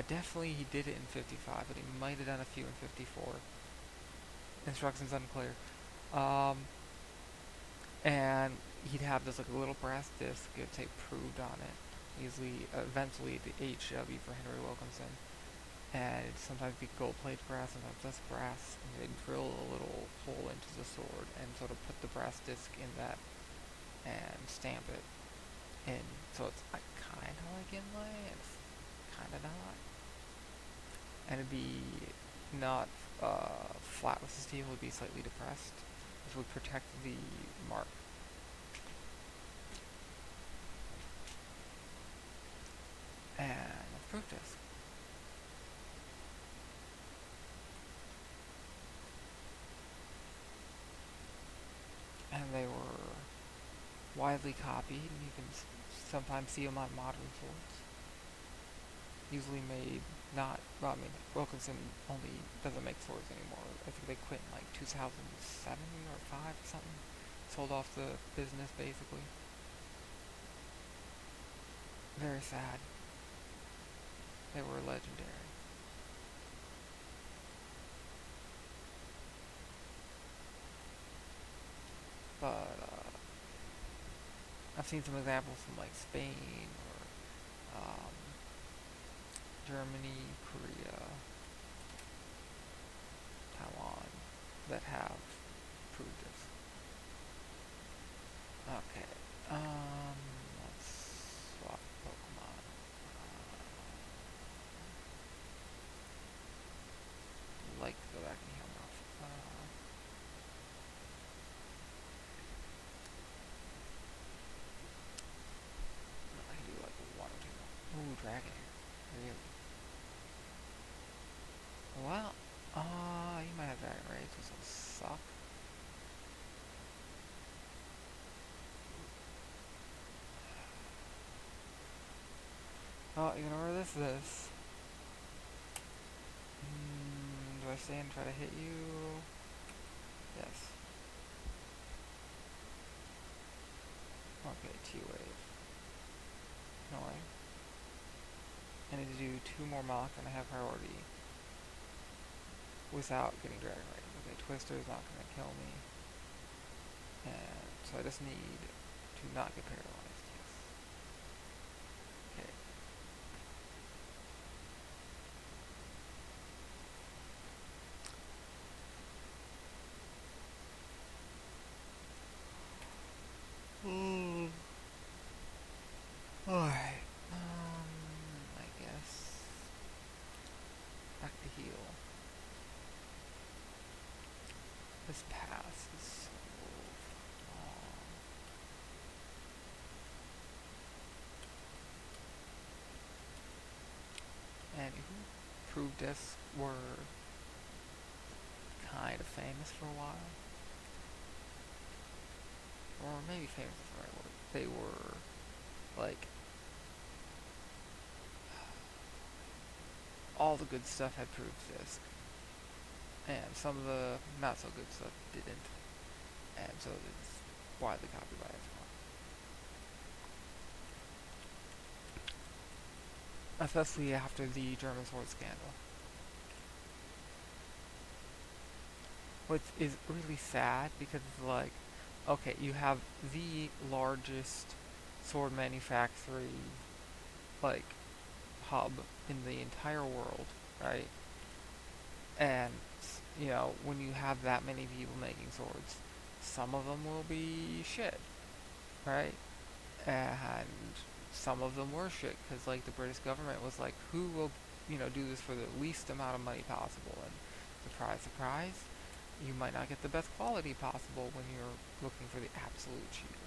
Definitely he did it in 55, but he might have done a few in 54. Instructions unclear. And he'd have this like a little brass disc, it'd say proved on it. Eventually the HW for Henry Wilkinson. And it'd sometimes be gold plate brass, sometimes less brass, and they'd drill a little hole into the sword and sort of put the brass disc in that and stamp it in. So it's like, kind of like inlay, it's kind of not. And it'd be not flat with the steel, would be slightly depressed. This would protect the mark. And let's proof this. And they were widely copied, and you can sometimes see them on modern swords. Usually made not, well, I mean, Wilkinson only doesn't make swords anymore. I think they quit in like 2007 or 5 or something. Sold off the business basically. Very sad. They were legendary. But I've seen some examples from like Spain or Germany, Korea, Taiwan that have proved this. Okay. Let's swap Pokemon. Like to go back and heal off. I can do like one or two. Ooh, dragon. Really? Well, you might have dragon rage, which will suck. Oh, ignore this. Do I stay and try to hit you? Yes. Okay, T-Wave. Annoying. I need to do 2 more mock and I have priority without getting Dragon Rage. Okay, Twister is not going to kill me. And so I just need to not get paralyzed. Yes. Okay. Alright. I guess back to heal. This pass is so long. And who proved this were kind of famous for a while. Or maybe famous is the right word. They were like all the good stuff had proved this, and some of the not so good stuff didn't, and so it's widely copied by everyone. Especially after the German sword scandal. Which is really sad because it's like, okay, you have the largest sword manufacturing, like, hub in the entire world, right? And, you know, when you have that many people making swords, some of them will be shit, right? And some of them were shit because, like, the British government was like, who will, do this for the least amount of money possible? And surprise, surprise, you might not get the best quality possible when you're looking for the absolute cheapest.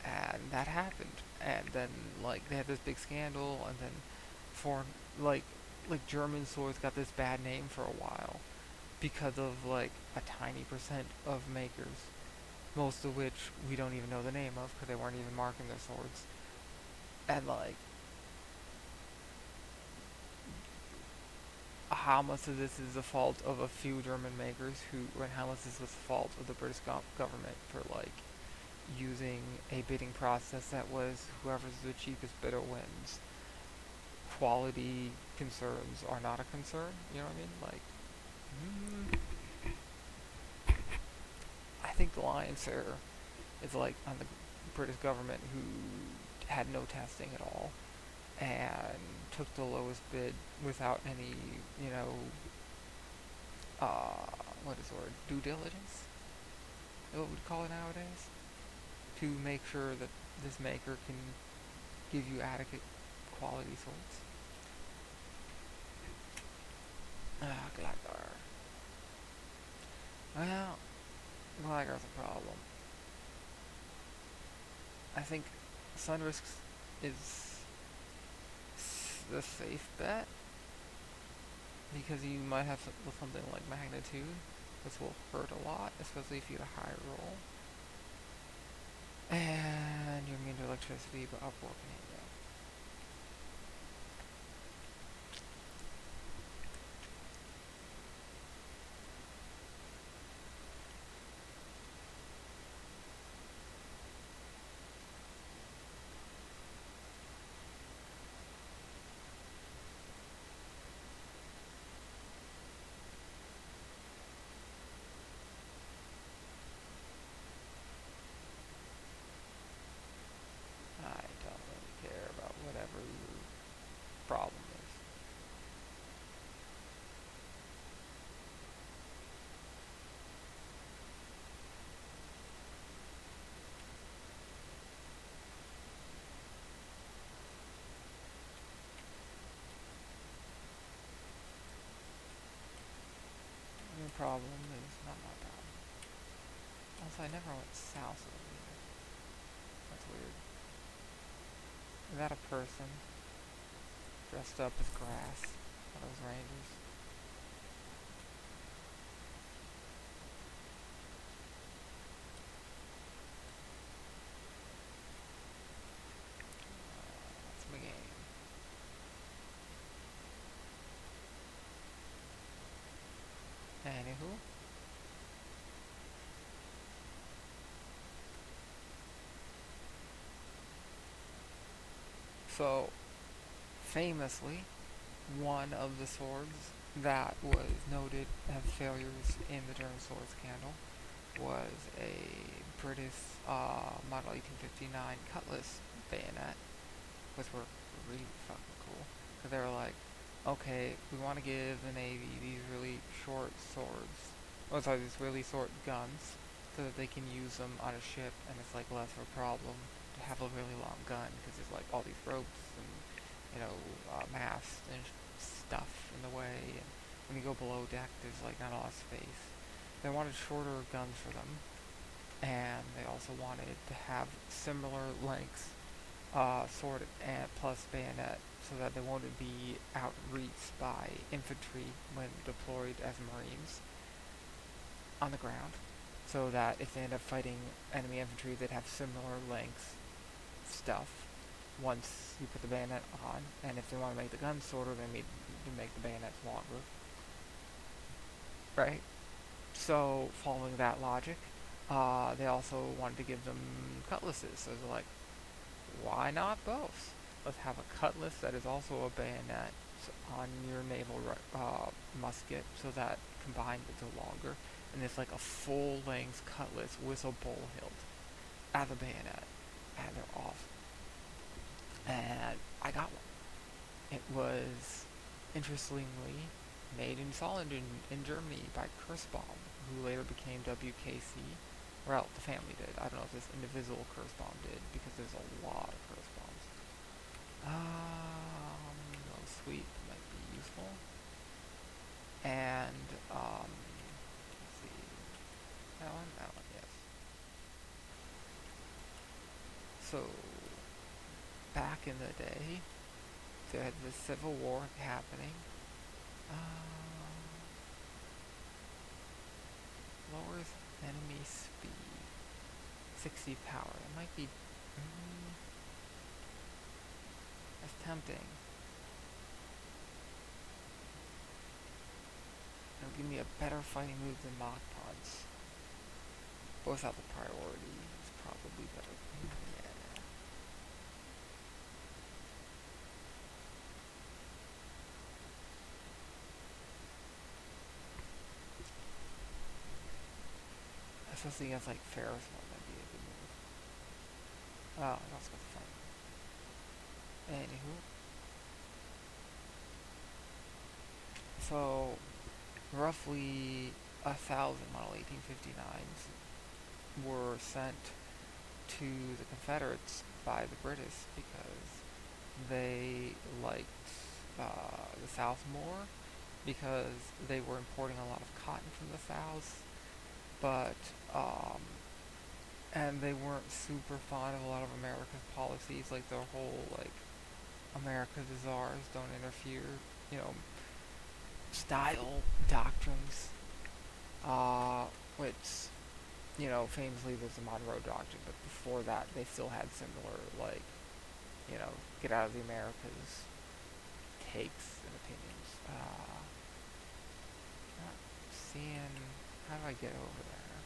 And that happened. And then, like, they had this big scandal, and then foreign, like German swords got this bad name for a while because of, like, a tiny percent of makers, most of which we don't even know the name of because they weren't even marking their swords. And, like, how much of this is the fault of a few German makers and how much is the fault of the British government for, like, using a bidding process that was whoever's the cheapest bidder wins. Quality concerns are not a concern, you know what I mean? Like, I think the lion's share is, like, on the British government who had no testing at all and took the lowest bid without any, what is the word? Due diligence? Is what we'd call it nowadays? To make sure that this maker can give you adequate quality swords. Ah, Gligar. Well, Gligar's a problem. I think Sunrisk is the safe bet because you might have something like Magnitude, which will hurt a lot, especially if you get a high roll. And you're immune to electricity, but upworking it, yeah. I don't really care about whatever your problem is. Your problem is not my problem. Also, I never went south of here. That's weird. Is that a person dressed up as grass? Are those rangers? That's my game. Anywho, so famously, one of the swords that was noted as failures in the German sword scandal was a British Model 1859 Cutlass bayonet, which were really fucking cool. Because they were like, okay, we want to give the Navy these really short swords, these really short guns, so that they can use them on a ship, and it's like less of a problem to have a really long gun, because there's like all these ropes and masts and stuff in the way, and when you go below deck, there's like not a lot of space. They wanted shorter guns for them, and they also wanted to have similar lengths sword and plus bayonet so that they wouldn't be outreached by infantry when deployed as marines on the ground, so that if they end up fighting enemy infantry they'd have similar length stuff once you put the bayonet on, and if they want to make the guns shorter they need to make the bayonets longer, right? So following that logic, they also wanted to give them cutlasses, so they're like, why not both? Let's have a cutlass that is also a bayonet on your naval musket, so that combined it's a longer, and it's like a full-length cutlass with a bull hilt as a bayonet, and they're awesome. And I got one. It was interestingly made in Solingen in Germany by Kurzbaum, who later became WKC. Well, the family did. I don't know if this individual Kurzbaum did, because there's a lot of Kurzbaums. No, sweep might be useful. And, let's see. That one, yes. So, back in the day, they had the Civil War happening. Lowers enemy speed. 60 power. It might be... that's tempting. It'll give me a better fighting move than Mach Punch. But without the priority, it's probably better. Yeah. Especially against like Ferris, that'd be a good move. Oh, that's got the front. Anywho. So, roughly 1,000 Model 1859s were sent to the Confederates by the British because they liked the South more, because they were importing a lot of cotton from the South, but and they weren't super fond of a lot of America's policies, like the whole like America is ours, don't interfere, you know, style doctrines, uh, which you know famously there's the Monroe Doctrine, but before that they still had similar like you know get out of the Americas takes and opinions. Not seeing how do I get over there?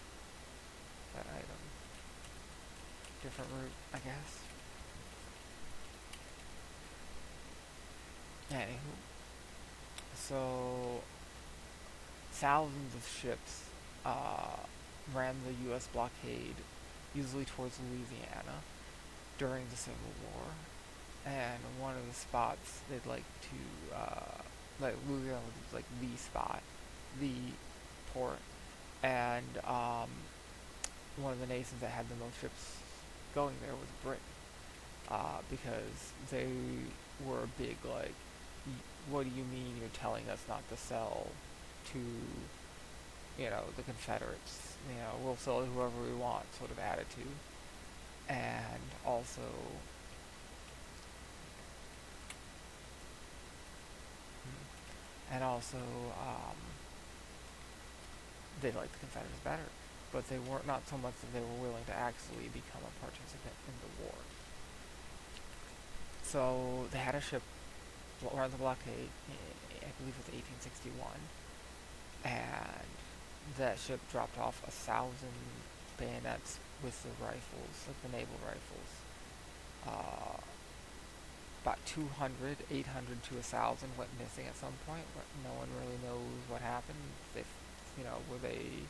That item, different route, I guess. Anywho, so thousands of ships ran the U.S. blockade, usually towards Louisiana, during the Civil War. And one of the spots they'd like to, like Louisiana was like the spot, the port, and one of the nations that had the most ships going there was Britain, because they were a big like, what do you mean you're telling us not to sell to you know, the Confederates, you know, we'll sell to whoever we want sort of attitude. And also, and also, they liked the Confederates better, but they weren't not so much that they were willing to actually become a participant in the war. So they had a ship around the blockade, I believe it was 1861, and that ship dropped off 1,000 bayonets with the rifles, like the naval rifles. Uh, about 200, 800 to 1,000 went missing at some point. No one really knows what happened. They, you know, were they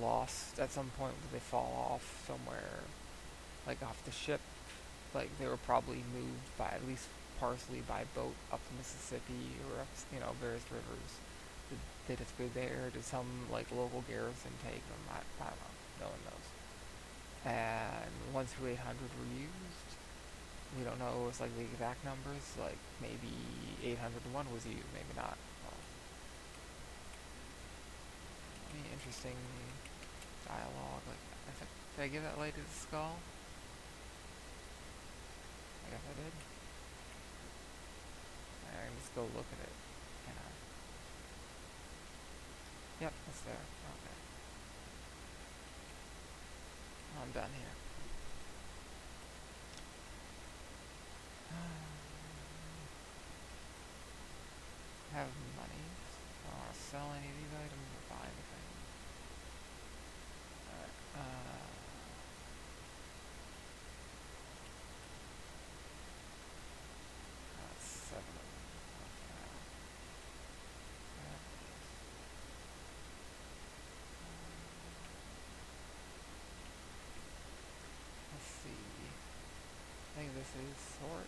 lost at some point? Did they fall off somewhere, like off the ship? Like they were probably moved by at least partially by boat up the Mississippi or up, you know, various rivers. Did they disappear there? Did some like local garrison take them? I don't know. No one knows. And 1 through 800 were used. We don't know it's like the exact numbers. Like maybe 801 was used, maybe not. Well, I mean, interesting dialogue. Like, did I give that lady the skull? I guess I did. I can just go look at it. Can I? Yep, it's there. Okay. I'm done here. Have money. I don't want to sell any of these items or buy anything. Alright. That's 7 of them. Okay. Let's see. I think this is sort.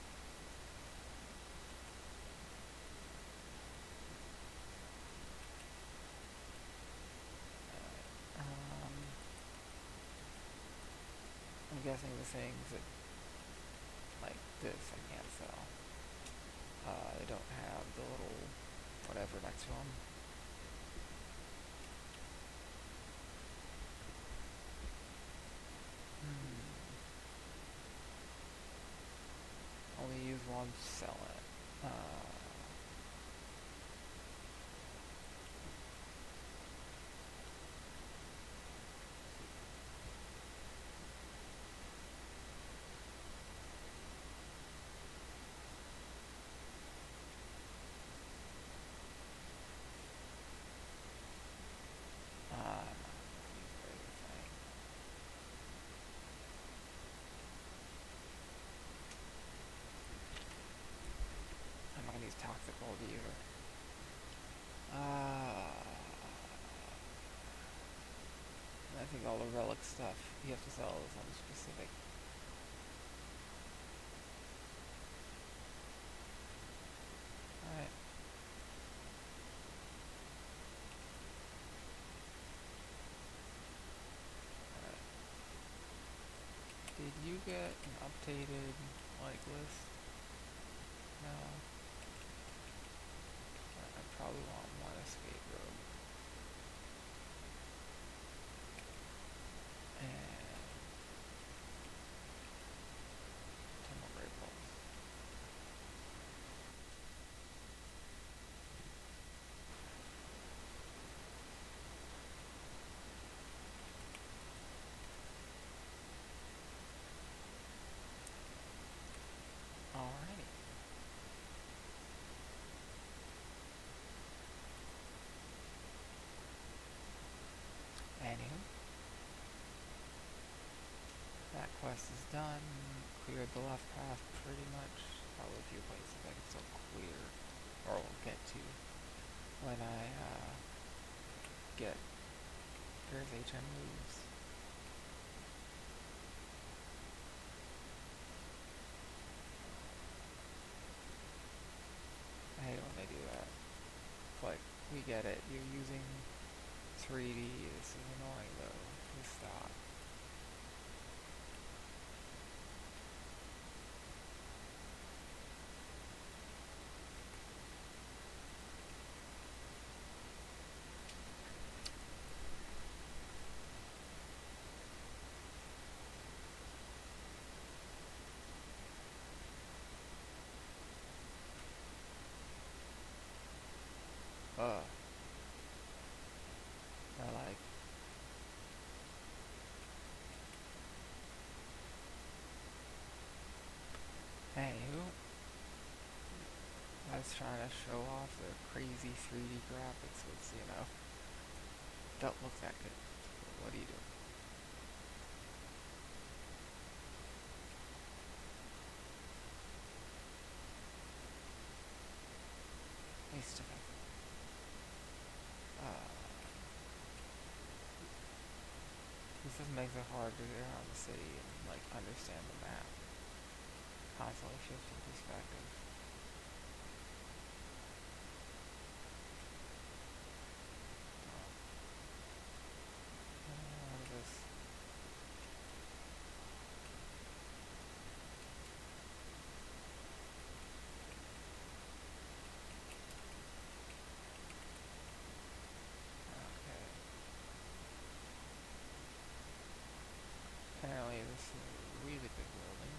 I'm guessing the things that like this I can't sell. They don't have the little whatever next to them. Only use one, sell it. I'm not gonna use toxic gold either. I think all the relic stuff you have to sell is on specific. Alright. Alright. Did you get an updated like list? No. I probably want done. Cleared the left path pretty much. Probably a few places I can still clear, or will get to when I get there's HM moves. I hate when they do that. It's like, we get it. You're using 3D. This is annoying though. Please stop. Or like, hey, who? I was trying to show off the crazy 3D graphics, which, don't look that good. What are you doing? Waste of effort. This just makes it hard to get around the city and, like, understand the map. Constantly shifting perspective. What is this? Okay. Apparently this is a really big building.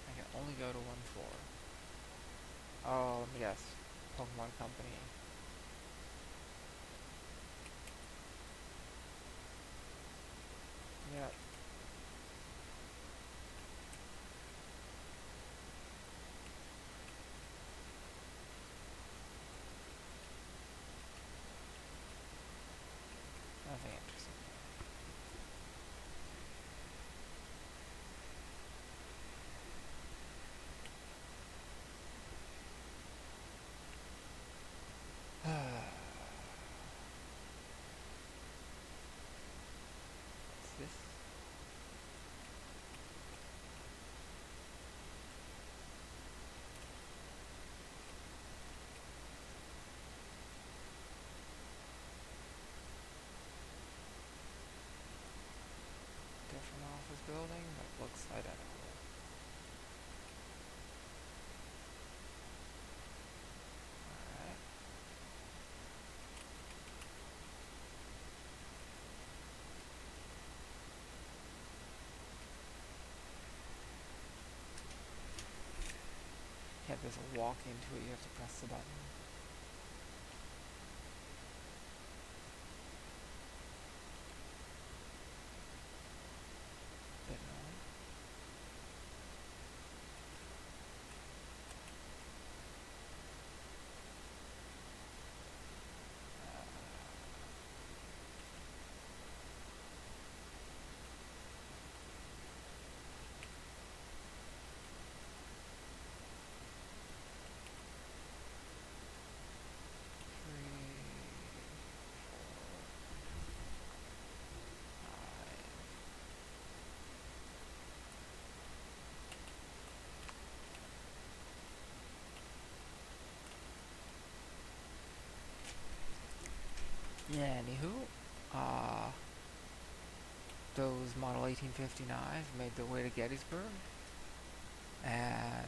I can only go to one floor. Oh, let me guess. Pokemon Company. Yep. Nothing interesting. What's this? Different office building that looks identical. Alright. Yeah, there's a walk into it, you have to press the button. Bit annoying. Yeah, anywho, those Model 1859s made their way to Gettysburg, and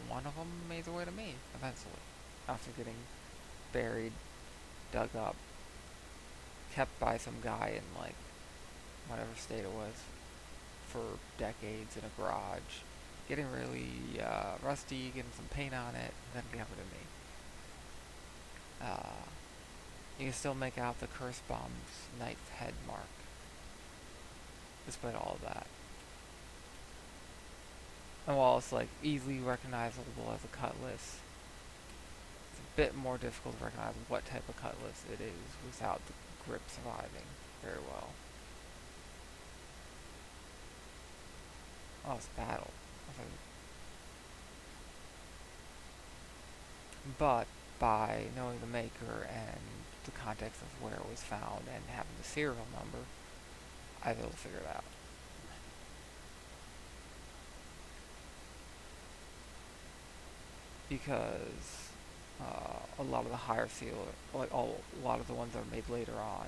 one of them made their way to me, eventually, after getting buried, dug up, kept by some guy in, like, whatever state it was, for decades in a garage, getting really rusty, getting some paint on it, and then given to me. You can still make out the Curse Bomb's ninth head mark, despite all of that. And while it's like easily recognizable as a cutlass, it's a bit more difficult to recognize what type of cutlass it is without the grip surviving very well. Oh, it's battle. But by knowing the maker and the context of where it was found and having the serial number, I was able to figure it out. Because a lot of the higher serial, like a lot of the ones that are made later on,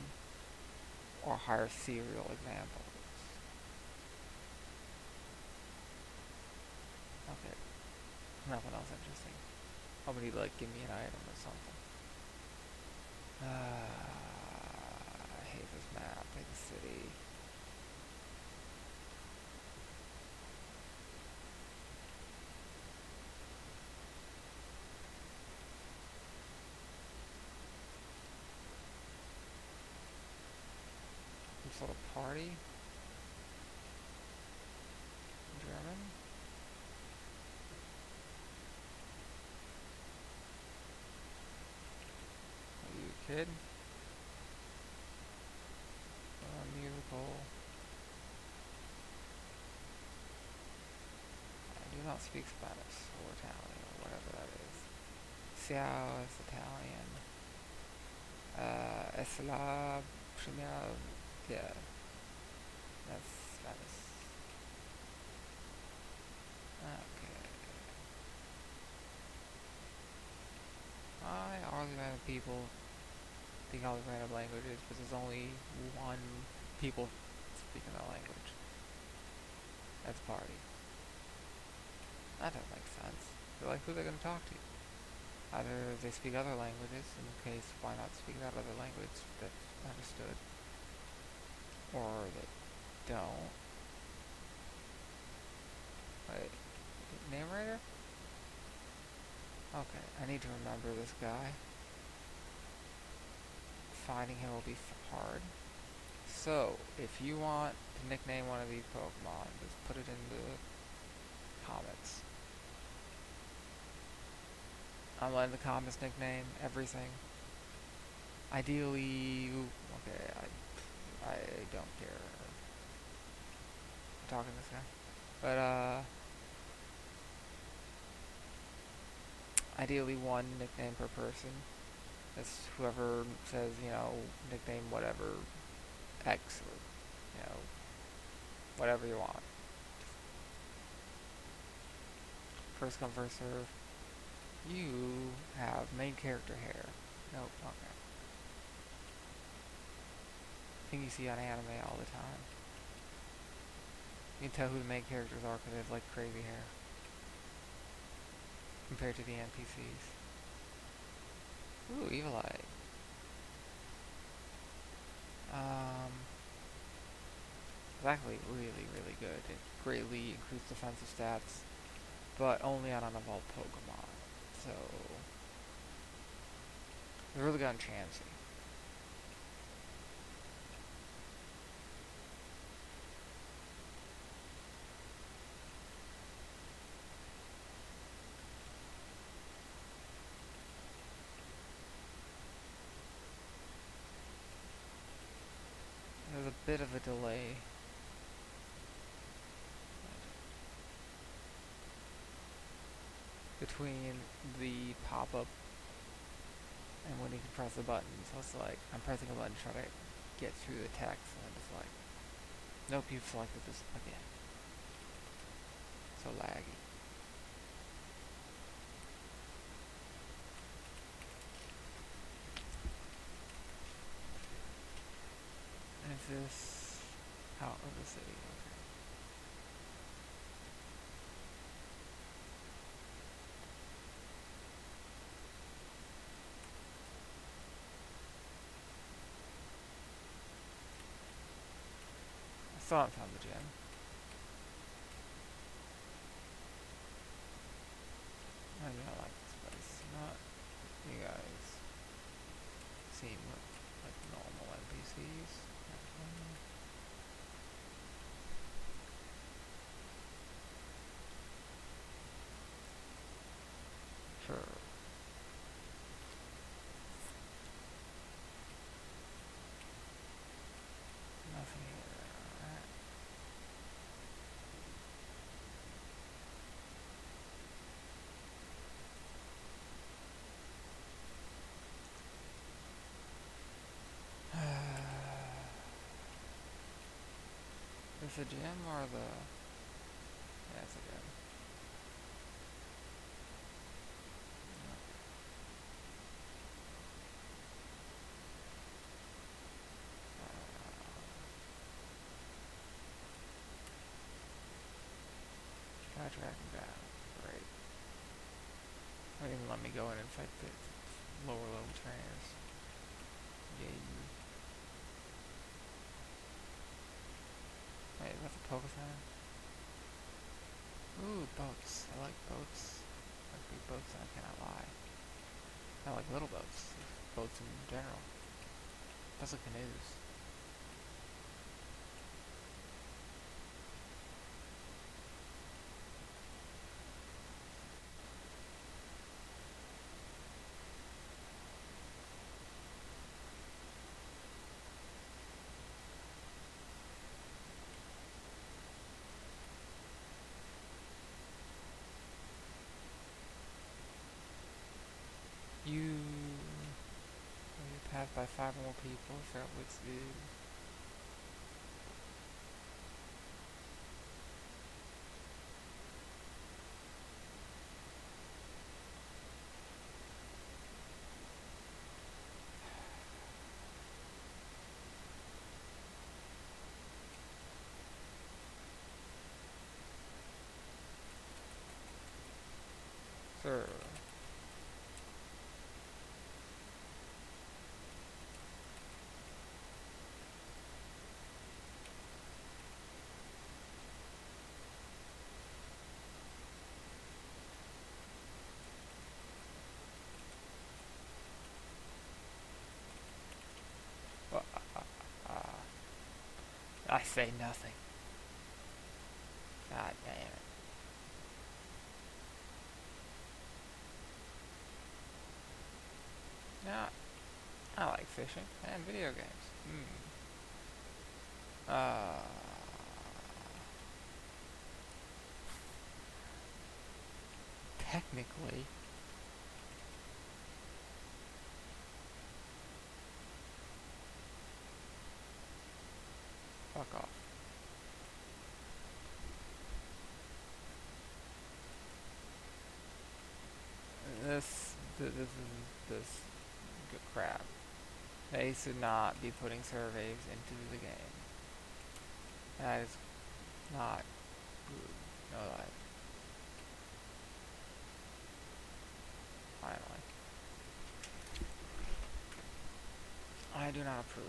are higher serial examples. Okay, nothing else interesting. Somebody like give me an item or something. I hate this map. I hate the city. Some sort of party. German. Are you a kid? Musical. I do not speak Spanish or Italian or whatever that is. Xiao is Italian. Es la primera. Yeah, that's Spanish. Okay. All these random people speak all these random languages, but there's only one people speaking that language. That's party. That doesn't make sense. They're like, who are they going to talk to? Either they speak other languages, in case why not speak that other language that's understood, or they don't. Wait, name writer? Okay, I need to remember this guy. Finding him will be hard. So, if you want to nickname one of these Pokemon, just put it in the comments. I'm letting the comments nickname everything. Ideally, okay, I don't care. I'm talking to this guy. But, ideally one nickname per person. That's whoever says, nickname whatever X or, whatever you want. First come, first serve. You have main character hair. Nope, okay. Thing you see on anime all the time. You can tell who the main characters are because they have like crazy hair. Compared to the NPCs. Ooh, Evil Eye. It's actually really, really good. It greatly increased defensive stats, but only on unevolved Pokemon. So, it's really gotten chancy. There's a bit of a delay. Between the pop-up and when you can press the button. So it's like, I'm pressing a button to try to get through the text, and I'm just like, nope, you've selected this again. So laggy. Is this out of the city? Okay. I still haven't found the gym. I do not like this place. Not you guys seem like normal NPCs. Sure. Nothing here. Alright. this a gym or the... Yeah, it's a gym. Try tracking down. Great. Don't even let me go in and fight the lower level trainers. Yay. Wait, that's a Pokemon? Ooh, boats. I like boats. I like big boats, I cannot lie. I like little boats. Boats in general. Especially canoes. You passed by 5 more people, so let's do... Sir. Well, I say nothing. God damn it. Yeah, I like fishing and video games. Technically, fuck off. This good crap. They should not be putting surveys into the game. That is not good. No, finally. I do not approve.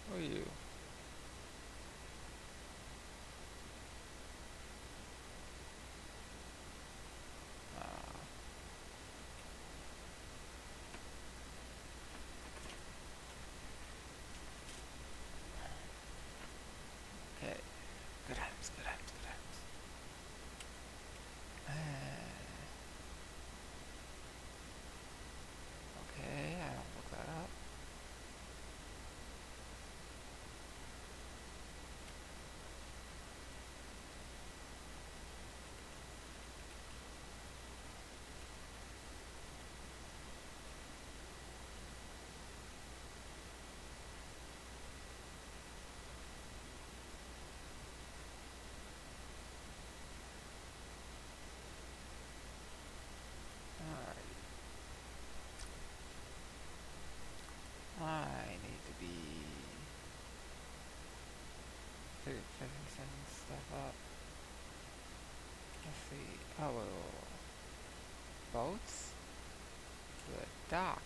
Who are you? Okay. Good items, good items, good items. Okay, I don't look that up. Alright. I need to be setting stuff up. Let's see. Oh, boats? The dock.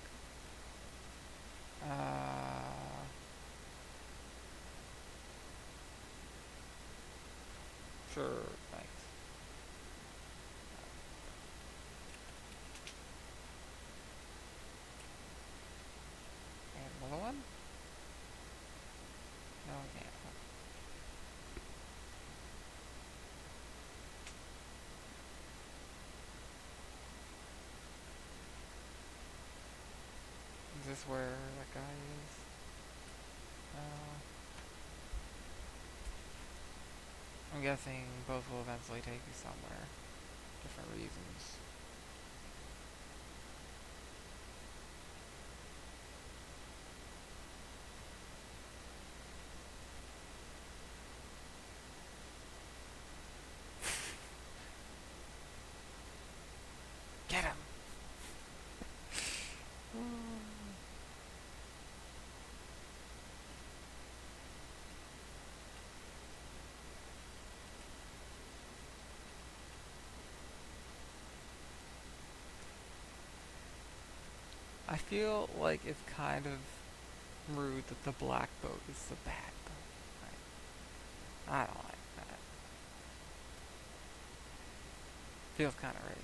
Sure, thanks. And another one? No, I can't. guess where that guy is. I'm guessing both will eventually take you somewhere. Different reasons. Get him! I feel like it's kind of rude that the black boat is the bad boat. I don't like that. Feels kind of racist.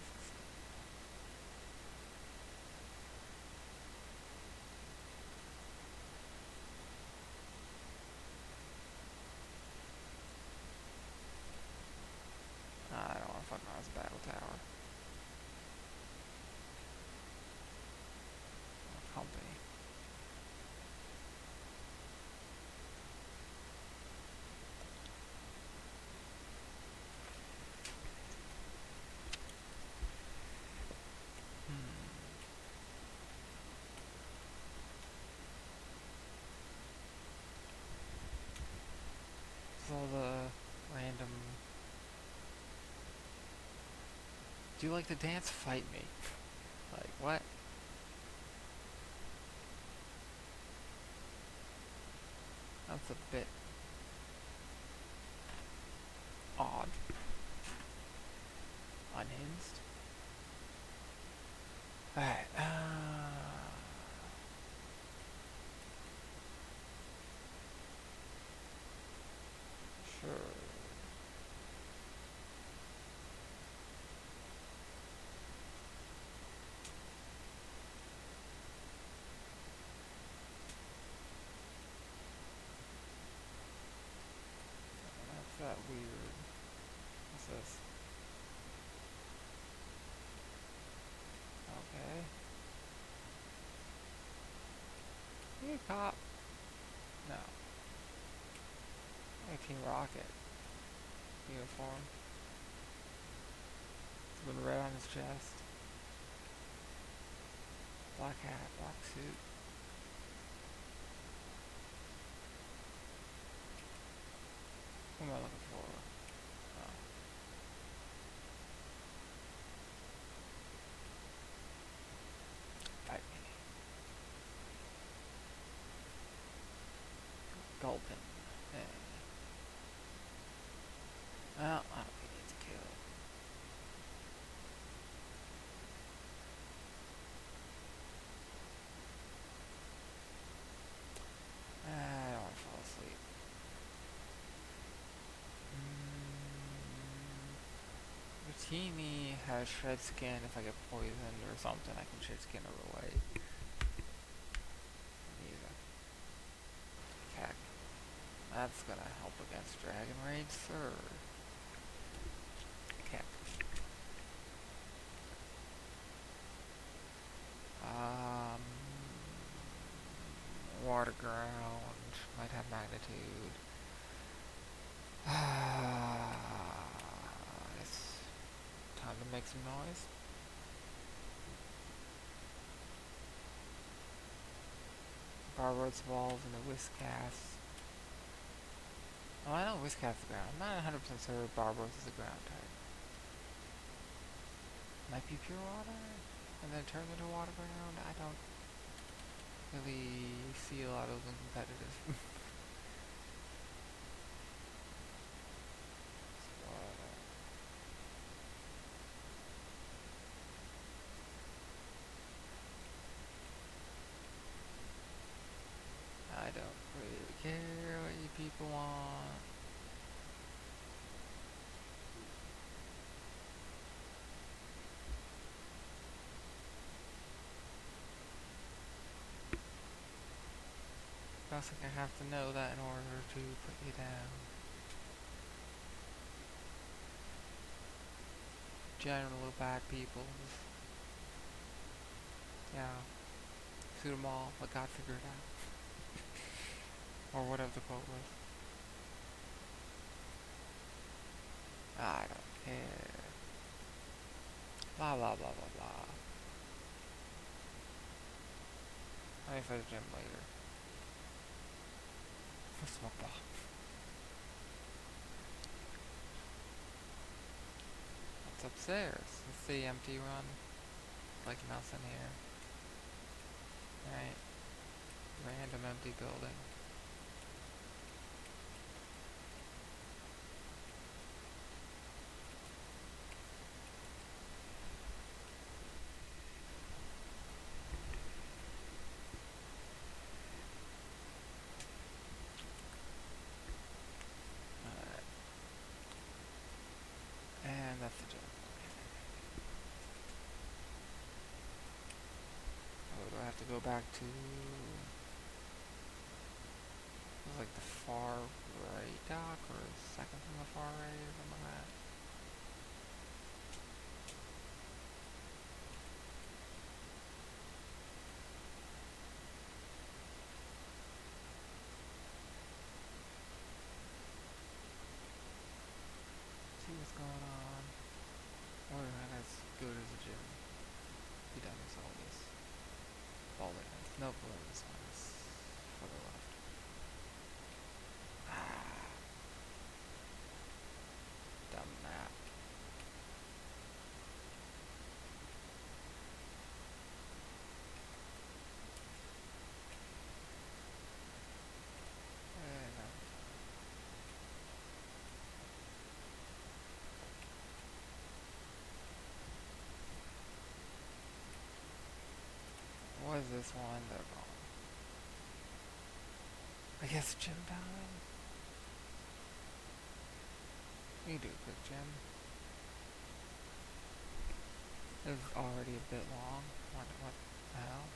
I don't want to fuck around with the battle tower. Company. So the random... Do you like to dance? Fight me. Like, what? That's a bit odd. Unhinged. Alright, sure. That's that weird. What's this? Okay. You a cop? No. Like Team Rocket. Uniform. It's been red on his chest. Black hat, black suit. What am I looking for? Oh. Fight me. Gulpin. Yeah. Well, I don't think he needs a kill. I don't want to fall asleep. Rotini has shed skin. If I get poisoned or something, I can shed skin her away. He's a cack. That's gonna help against Dragon Rage, sir. Cack. Water ground might have magnitude. It's time to make some noise. Barbarous evolves into Whiscass. Oh, I know Whiscass is the ground. I'm not 100% sure Barbarous is a ground type. Might be pure water, and then turn into water ground. I don't really see a lot of them competitive. I don't really care what you people want. I also think I have to know that in order to put you down. General bad people. Yeah. Shoot them all. Let God figure it out. Or whatever the quote was. I don't care. Blah blah blah blah blah. I'll wait for the gym later. For smoke ball. What's upstairs? It's the empty run. Like nothing here. Right. Random empty building. Alright. And that's the gym. Oh, do I have to go back to... It was like the far right dock, or second from the far right, or something like that. See what's going on. Or let's go to the gym. Be done with all this. Ball lanes. Nope, well, this one is for the left. Ah, dumb map. No. What is this one? They're wrong. I guess gym time? You can do a quick gym. It's already a bit long. What the hell?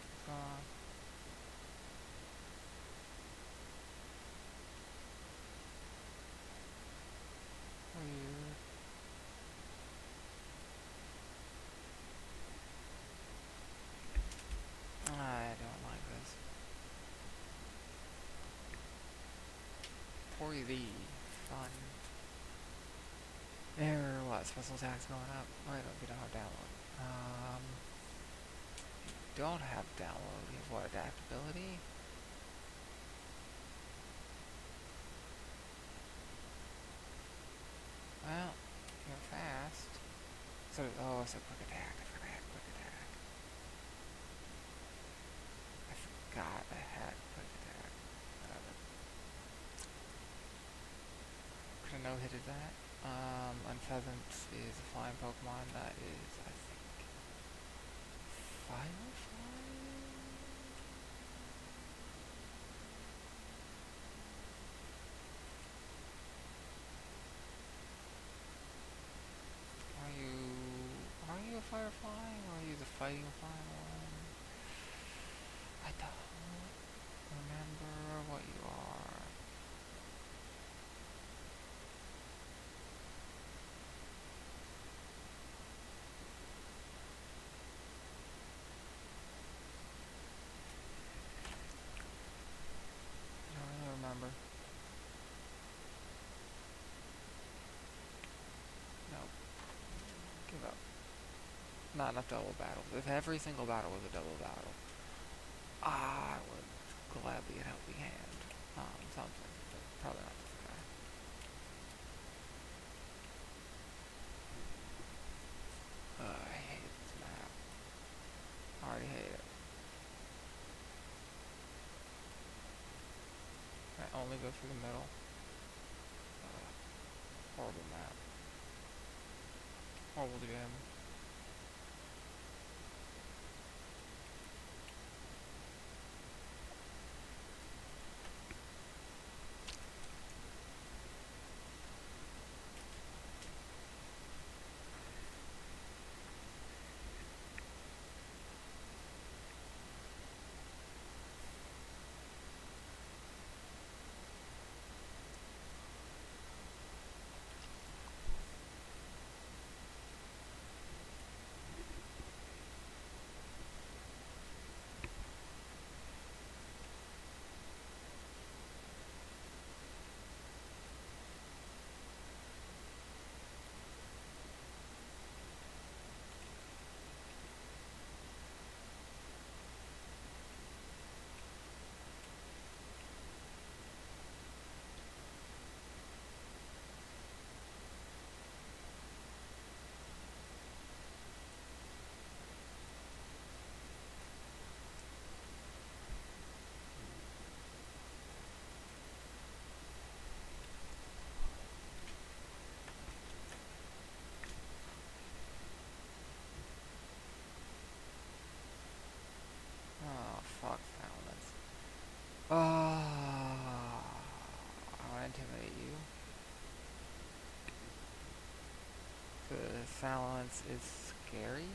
What's going on? Weird. I don't like this. Poison. Fun. There, what? Special attacks going up? Wait, we don't have download. Don't have download. You have what? Adaptability? Well, you're fast. So, oh, it's a quick attack. I forgot quick attack. I forgot I had quick attack. Could have no-hitted that. Unpheasant is a flying Pokemon that is, I think, Firefly? Are you a Firefly, or are you the fighting flying one? I don't remember what you are. I don't really remember. Nope. Give up. Not enough double battles. If every single battle was a double battle, I would gladly get a helping hand. Something, but probably not this guy. I hate this map. I already hate it. I only go through the middle. Horrible map. Horrible gym. Silence is scary.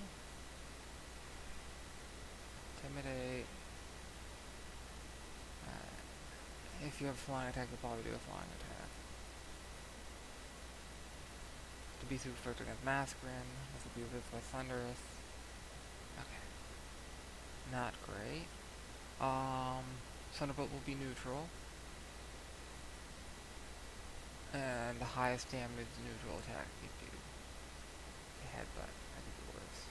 Intimidate. If you have flying attack, you'll probably do a flying attack. To be super effective against Mascarin. This will be with by Thunderous. Okay. Not great. Thunderbolt will be neutral. And the highest damage neutral attack you do. Headbutt. That could be worse.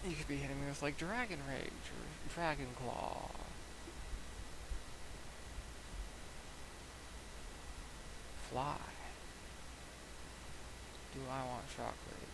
You could be hitting me with like Dragon Rage or Dragon Claw. Fly. Do I want Shockwave?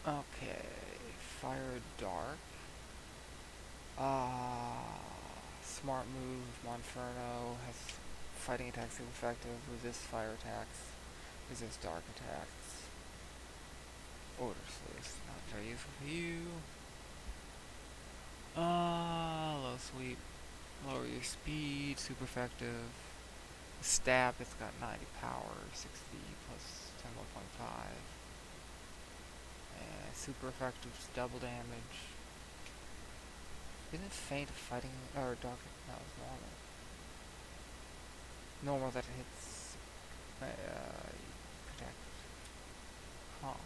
Okay, Fire Dark. Smart move, Monferno has fighting attacks super effective, resists fire attacks, resists dark attacks. Order Sleuth, not very useful for you. Low sweep, lower your speed, super effective. Stab, it's got 90 power, 60 plus 10.5. Super effective, double damage. Isn't Faint fighting, or dark, no, it's normal. Normal that it hits, protect. Huh.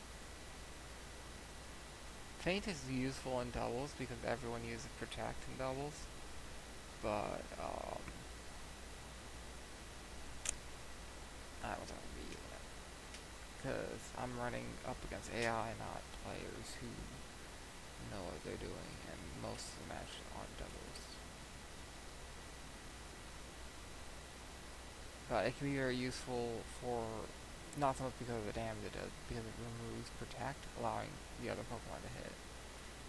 Faint is useful in doubles because everyone uses protect in doubles, but, I don't know, because I'm running up against AI, not players who know what they're doing, and most of the matches aren't doubles. But it can be very useful for, not so much because of the damage it does, because it removes Protect, allowing the other Pokemon to hit.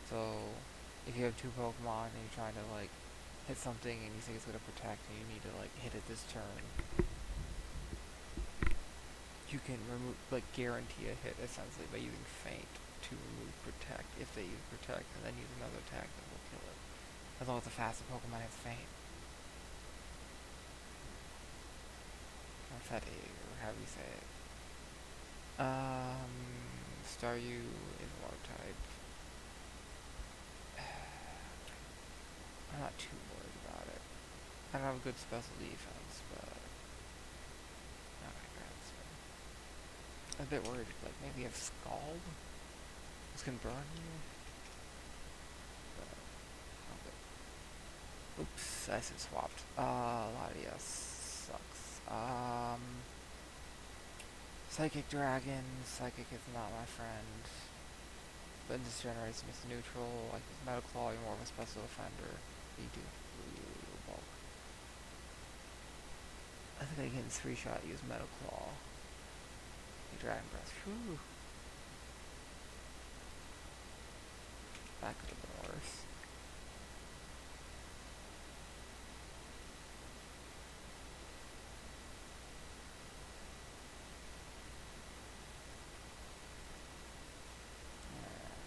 So, if you have two Pokemon and you're trying to, like, hit something and you think it's going to Protect and you need to, like, hit it this turn, you can remove, like, guarantee a hit, essentially, by using Faint to remove Protect, if they use Protect, and then use another attack that will kill it. As long as the faster Pokemon has Faint. Or Fetty, or however you say it. Staryu is water type. I'm not too worried about it. I don't have a good special defense, but I'm a bit worried, like maybe you have Scald? This can burn you? But, okay. Oops, I said swapped. Latias sucks. Psychic Dragon. Psychic is not my friend. But in this generation it's neutral, like with Metal Claw, you're more of a special defender. You do bulk. I think I can 3-shot use Metal Claw. Dragon Breath. Whew. That could have been worse.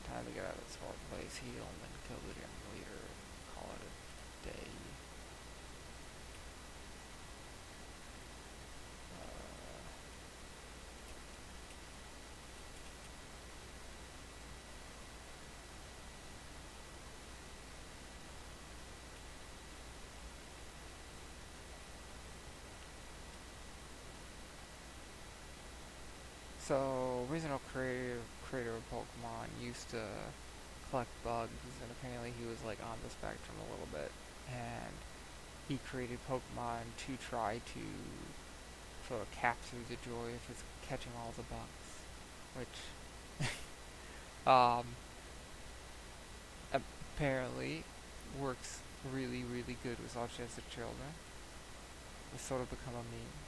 Time to get out of this hard place, heal, and then kill the gym leader and call it a day. So, original creator of Pokemon used to collect bugs, and apparently he was like on the spectrum a little bit, and he created Pokemon to try to sort of capture the joy of his catching all the bugs, which um, apparently works really, really good with autistic children. It's sort of become a meme.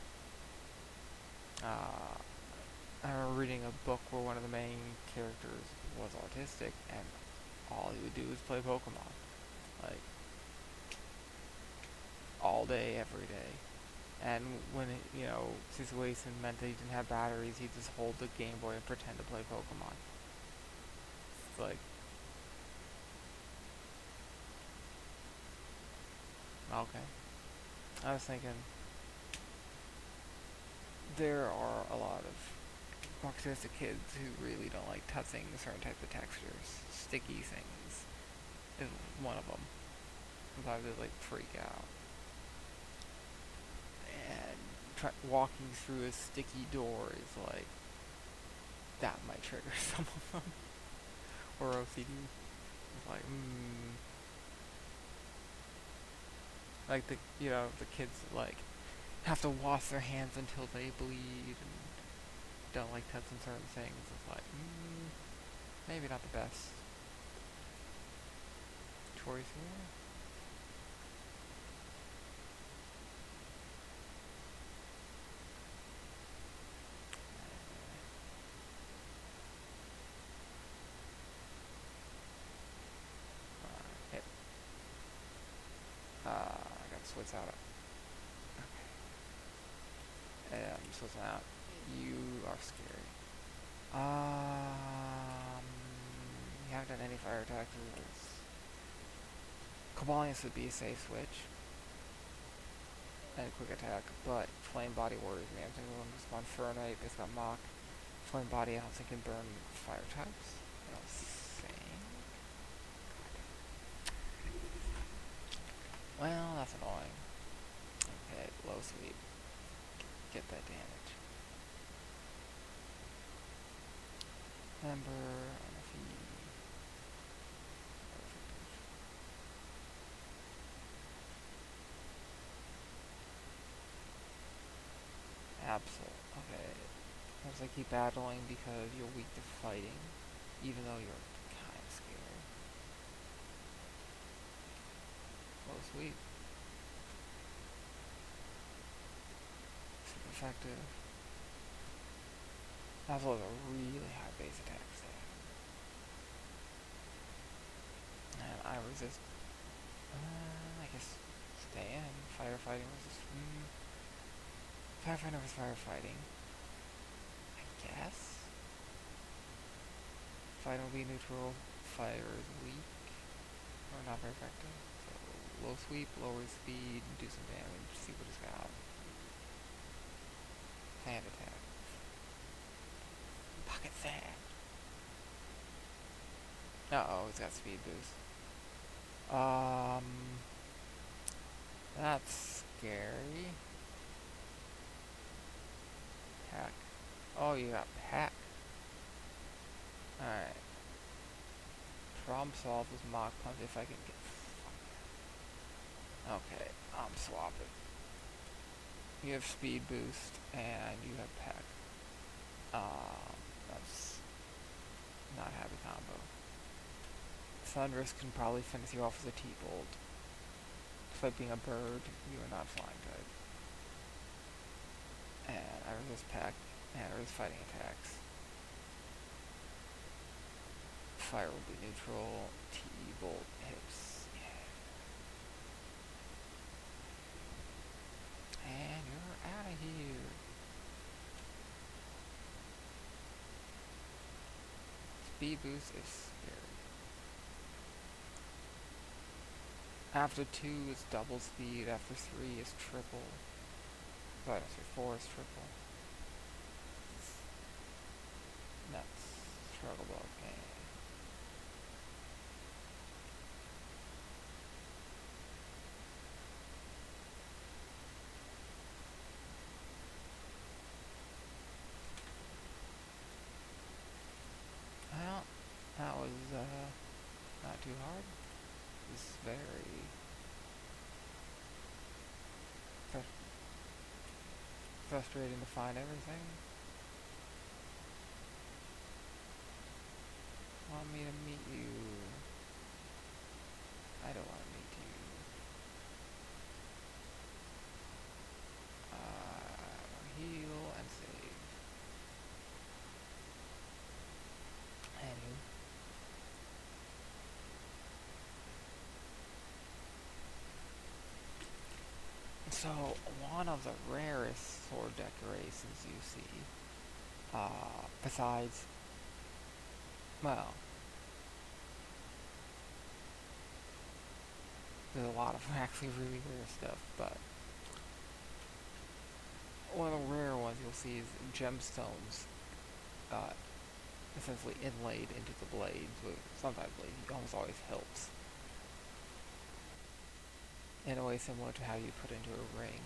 I remember reading a book where one of the main characters was autistic, and all he would do was play Pokemon, like all day, every day. And when situation meant that he didn't have batteries, he'd just hold the Game Boy and pretend to play Pokemon. It's like, okay. I was thinking there are a lot of autistic kids who really don't like touching certain types of textures. Sticky things is one of them. Sometimes they like freak out. And walking through a sticky door is like, that might trigger some of them. Or OCD. It's like, like the kids like have to wash their hands until they bleed and don't like touching certain things. It's like, maybe not the best choice here. Hit. I gotta switch out. Okay. Switching out. You are scary. You haven't done any fire attacks. Cobalius would be a safe switch. And a quick attack, but Flame Body worries me. I'm thinking we'll spawn Fernite, it's got Mach. Flame Body I don't think can burn fire types. I don't think. Well, that's annoying. Okay, low sweep. Get that damage. Ember, NFE. Absol. Okay. Sometimes I keep battling because you're weak to fighting, even though you're kind of scared. Low sweep. Super effective. Absol has a really high base attack stat. And I resist. I guess stay in. Firefighting resist. Firefighting versus firefighting. I guess. Fighting will be neutral. Fire is weak. Or not very effective. So low sweep, lower speed, do some damage, see what it's got. Sand attack. Pocket sand. Uh-oh, it's got speed boost. That's scary. Pack. Oh, you got pack. Alright. Problem solved with Mach Punch if I can get... Okay, I'm swapping. You have speed boost and you have pack. That's not a happy combo. Thunderous can probably finish you off with a T-Bolt. Despite being a bird, you are not flying type. And I resist pack, and I resist fighting attacks. Fire will be neutral, T-Bolt hits. Yeah. And you're out of here. Speed boost is scary. After 2 is double speed, after 3 is triple. Sorry, I say 4 is triple. Nuts. Struggle bug game. was not too hard. It's very frustrating to find everything. Want me to meet you? I don't want to meet you. Heal and save. Anywho. So, one of the rarest sword decorations you see, besides, well, there's a lot of actually really rare stuff, but one of the rare ones you'll see is gemstones, essentially inlaid into the blades, with sometimes almost always hilts, in a way similar to how you put into a ring.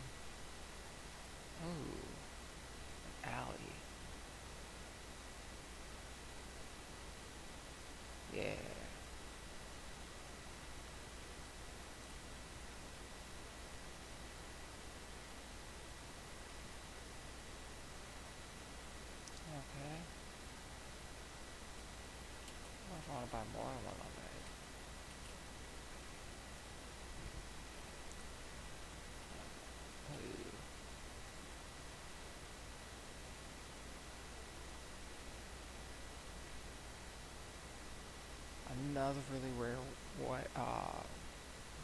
Ooh, an alley. Yeah. Okay. What if I want to buy more than one of that? Ooh. Another really rare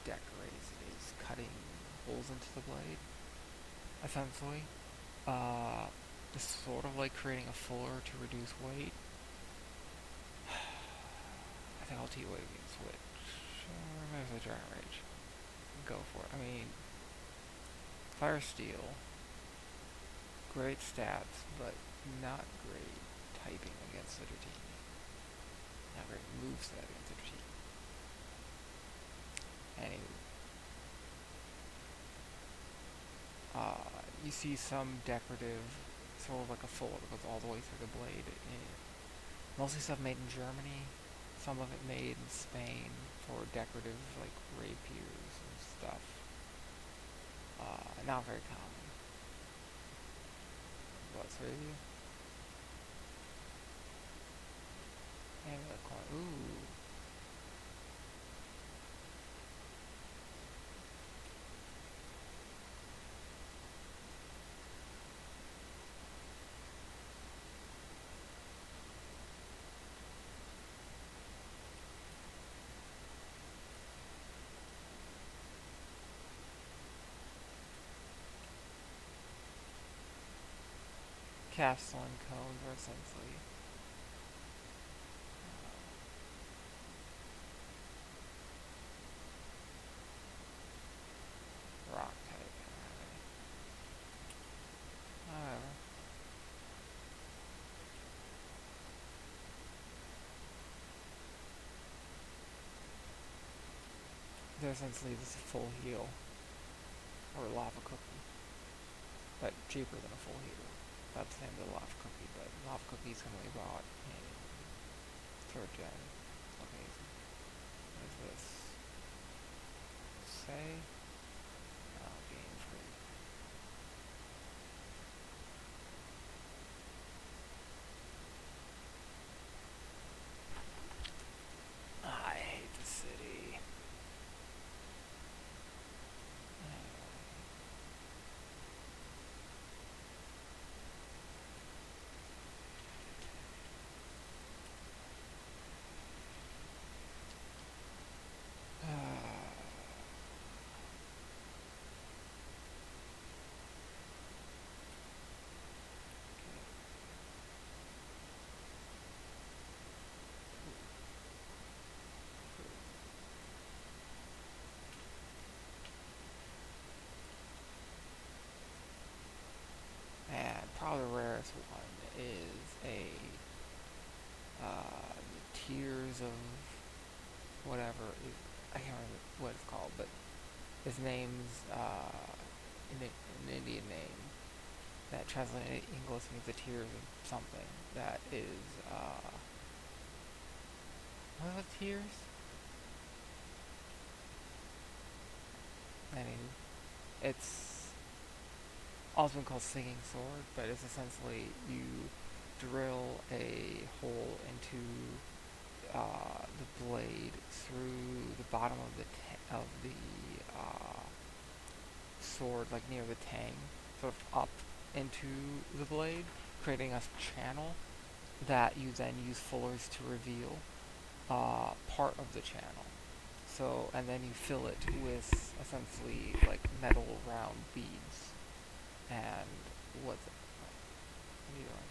decoration is cutting holes into the blade. Essentially, it's sort of like creating a fuller to reduce weight. I think I'll tell you what you can switch. There's the giant rage. Go for it. I mean, fire steel, great stats, but not great typing against the routine. Not great moveset against the routine. Anyway, you see some decorative, sort of like a fuller that goes all the way through the blade. Mostly stuff made in Germany, some of it made in Spain for decorative, like rapiers and stuff. Not very common. What's for you? And the coin. Ooh. Capsule and cones are essentially rock type. However, they're essentially just a full heal or a lava cookie, but cheaper than a full heal. That's the name of the lava cookie, but lava cookies can only be bought in third gen. Amazing. What is this? Say? Oh, game free. I hate the city. And probably the rarest one is the Tears of whatever. I can't remember what it's called, but his name's an Indian name that translated in English means the tears of something. That is was tiers? Anywho, it's also been called singing sword, but it's essentially you drill a hole into the blade through the bottom of the sword, like near the tang, sort of up into the blade, creating a channel that you then use fullers to reveal part of the channel. So, and then you fill it with essentially like metal round beads. And what are you doing?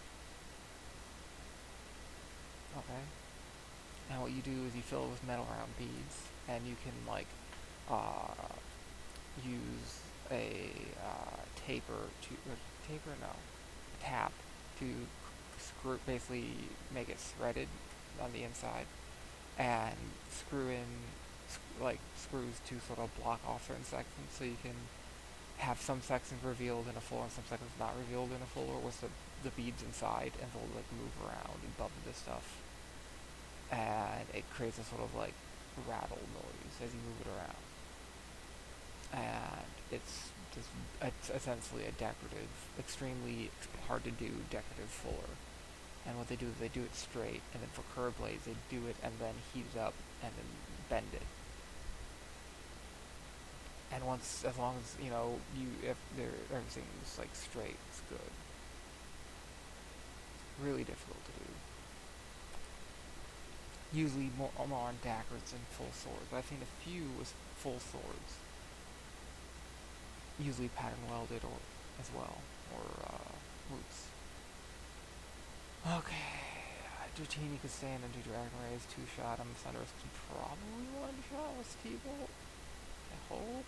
Okay. And what you do is you fill it with metal round beads, and you can like use a taper, no, tap to screw, basically make it threaded on the inside, and screw in like screws to sort of block off certain sections, so you can have some sections revealed in a floor and some sections not revealed in a floor with the beads inside, and they'll like move around and bump into stuff, and it creates a sort of like rattle noise as you move it around. And it's essentially a decorative, extremely hard to do decorative fuller. And what they do is they do it straight, and then for curved blades they do it and then heat it up and then bend it. And once, as long as if everything's like straight, it's good. Really difficult to do. Usually more on daggers than full swords. I've seen a few with full swords. Usually pattern welded or as well, or roots. Okay. Dratini could stand into Dragon Rays, 2-shot. I'm Thunderous can probably 1-shot with T-Bolt. I hope.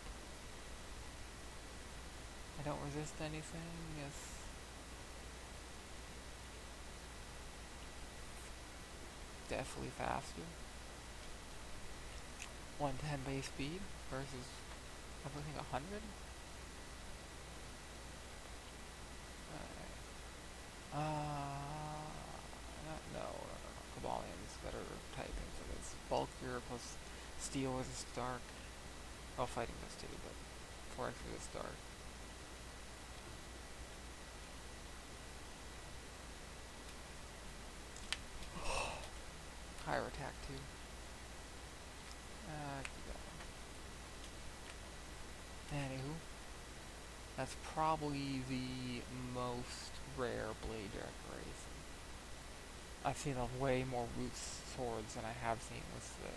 I don't resist anything. It's definitely faster. 110 base speed versus, I think, 100? No. Cabalian's better typing for this. Bulkier plus steel resist dark. Well, fighting this too, but 4x resist dark. Higher attack too. Keep going. Anywho, that's probably the most rare blade decoration. I've seen way more root swords than I have seen with the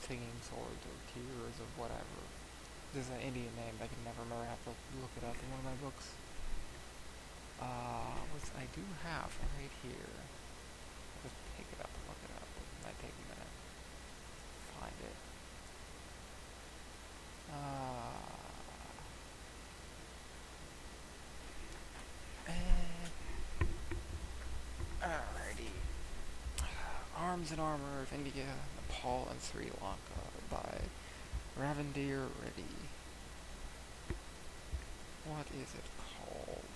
singing swords or tears or whatever. There's an Indian name, but I can never remember. I have to look it up in one of my books. Which I do have right here. I'll just pick it up and look it up. It might take a minute. Find it. Alrighty. Arms and Armor of India, Nepal, and Sri Lanka by Ravindir Reddy. What is it called?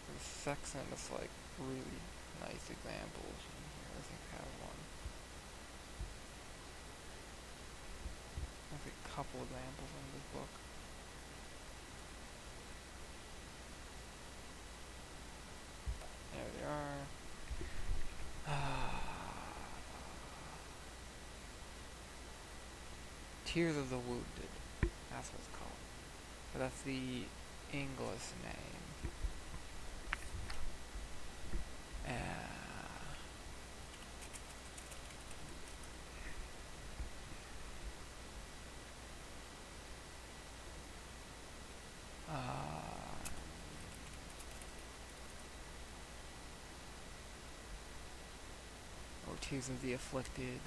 The section is like really nice examples in here. I think I have one. There's a couple examples in this book. There they are. Tears of the Wounded. That's what it's called. But that's the English name. Or Tears of the Afflicted.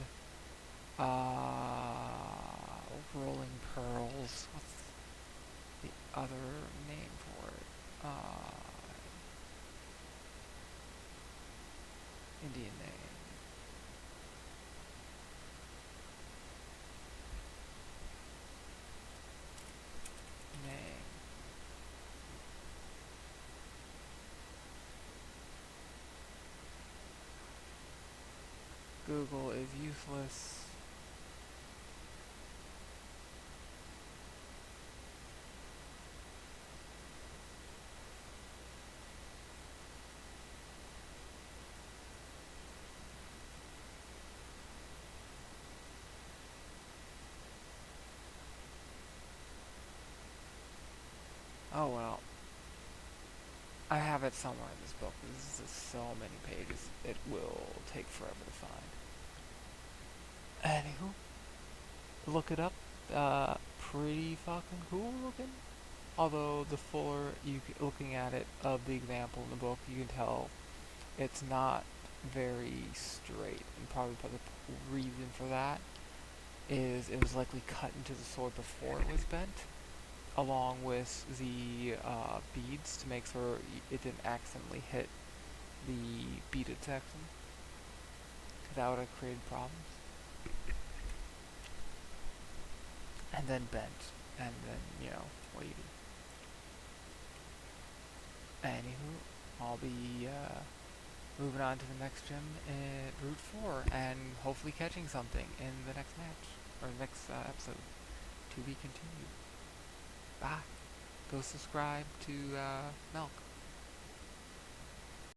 Rolling Pearls. What's the other name for it? Indian name. Google is useless. Oh well. I have it somewhere in this book. This is so many pages. It will take forever to find. Anywho, look it up. Pretty fucking cool looking. Although the fuller looking at it of the example in the book, you can tell it's not very straight. And probably the reason for that is it was likely cut into the sword before it was bent, along with the beads to make sure it didn't accidentally hit the beaded section. That would have created problems. And then bent. And then, what do you do? Anywho, I'll be moving on to the next gym at Route 4 and hopefully catching something in the next match. Or the next episode. To be continued. Bye. Go subscribe to Milk.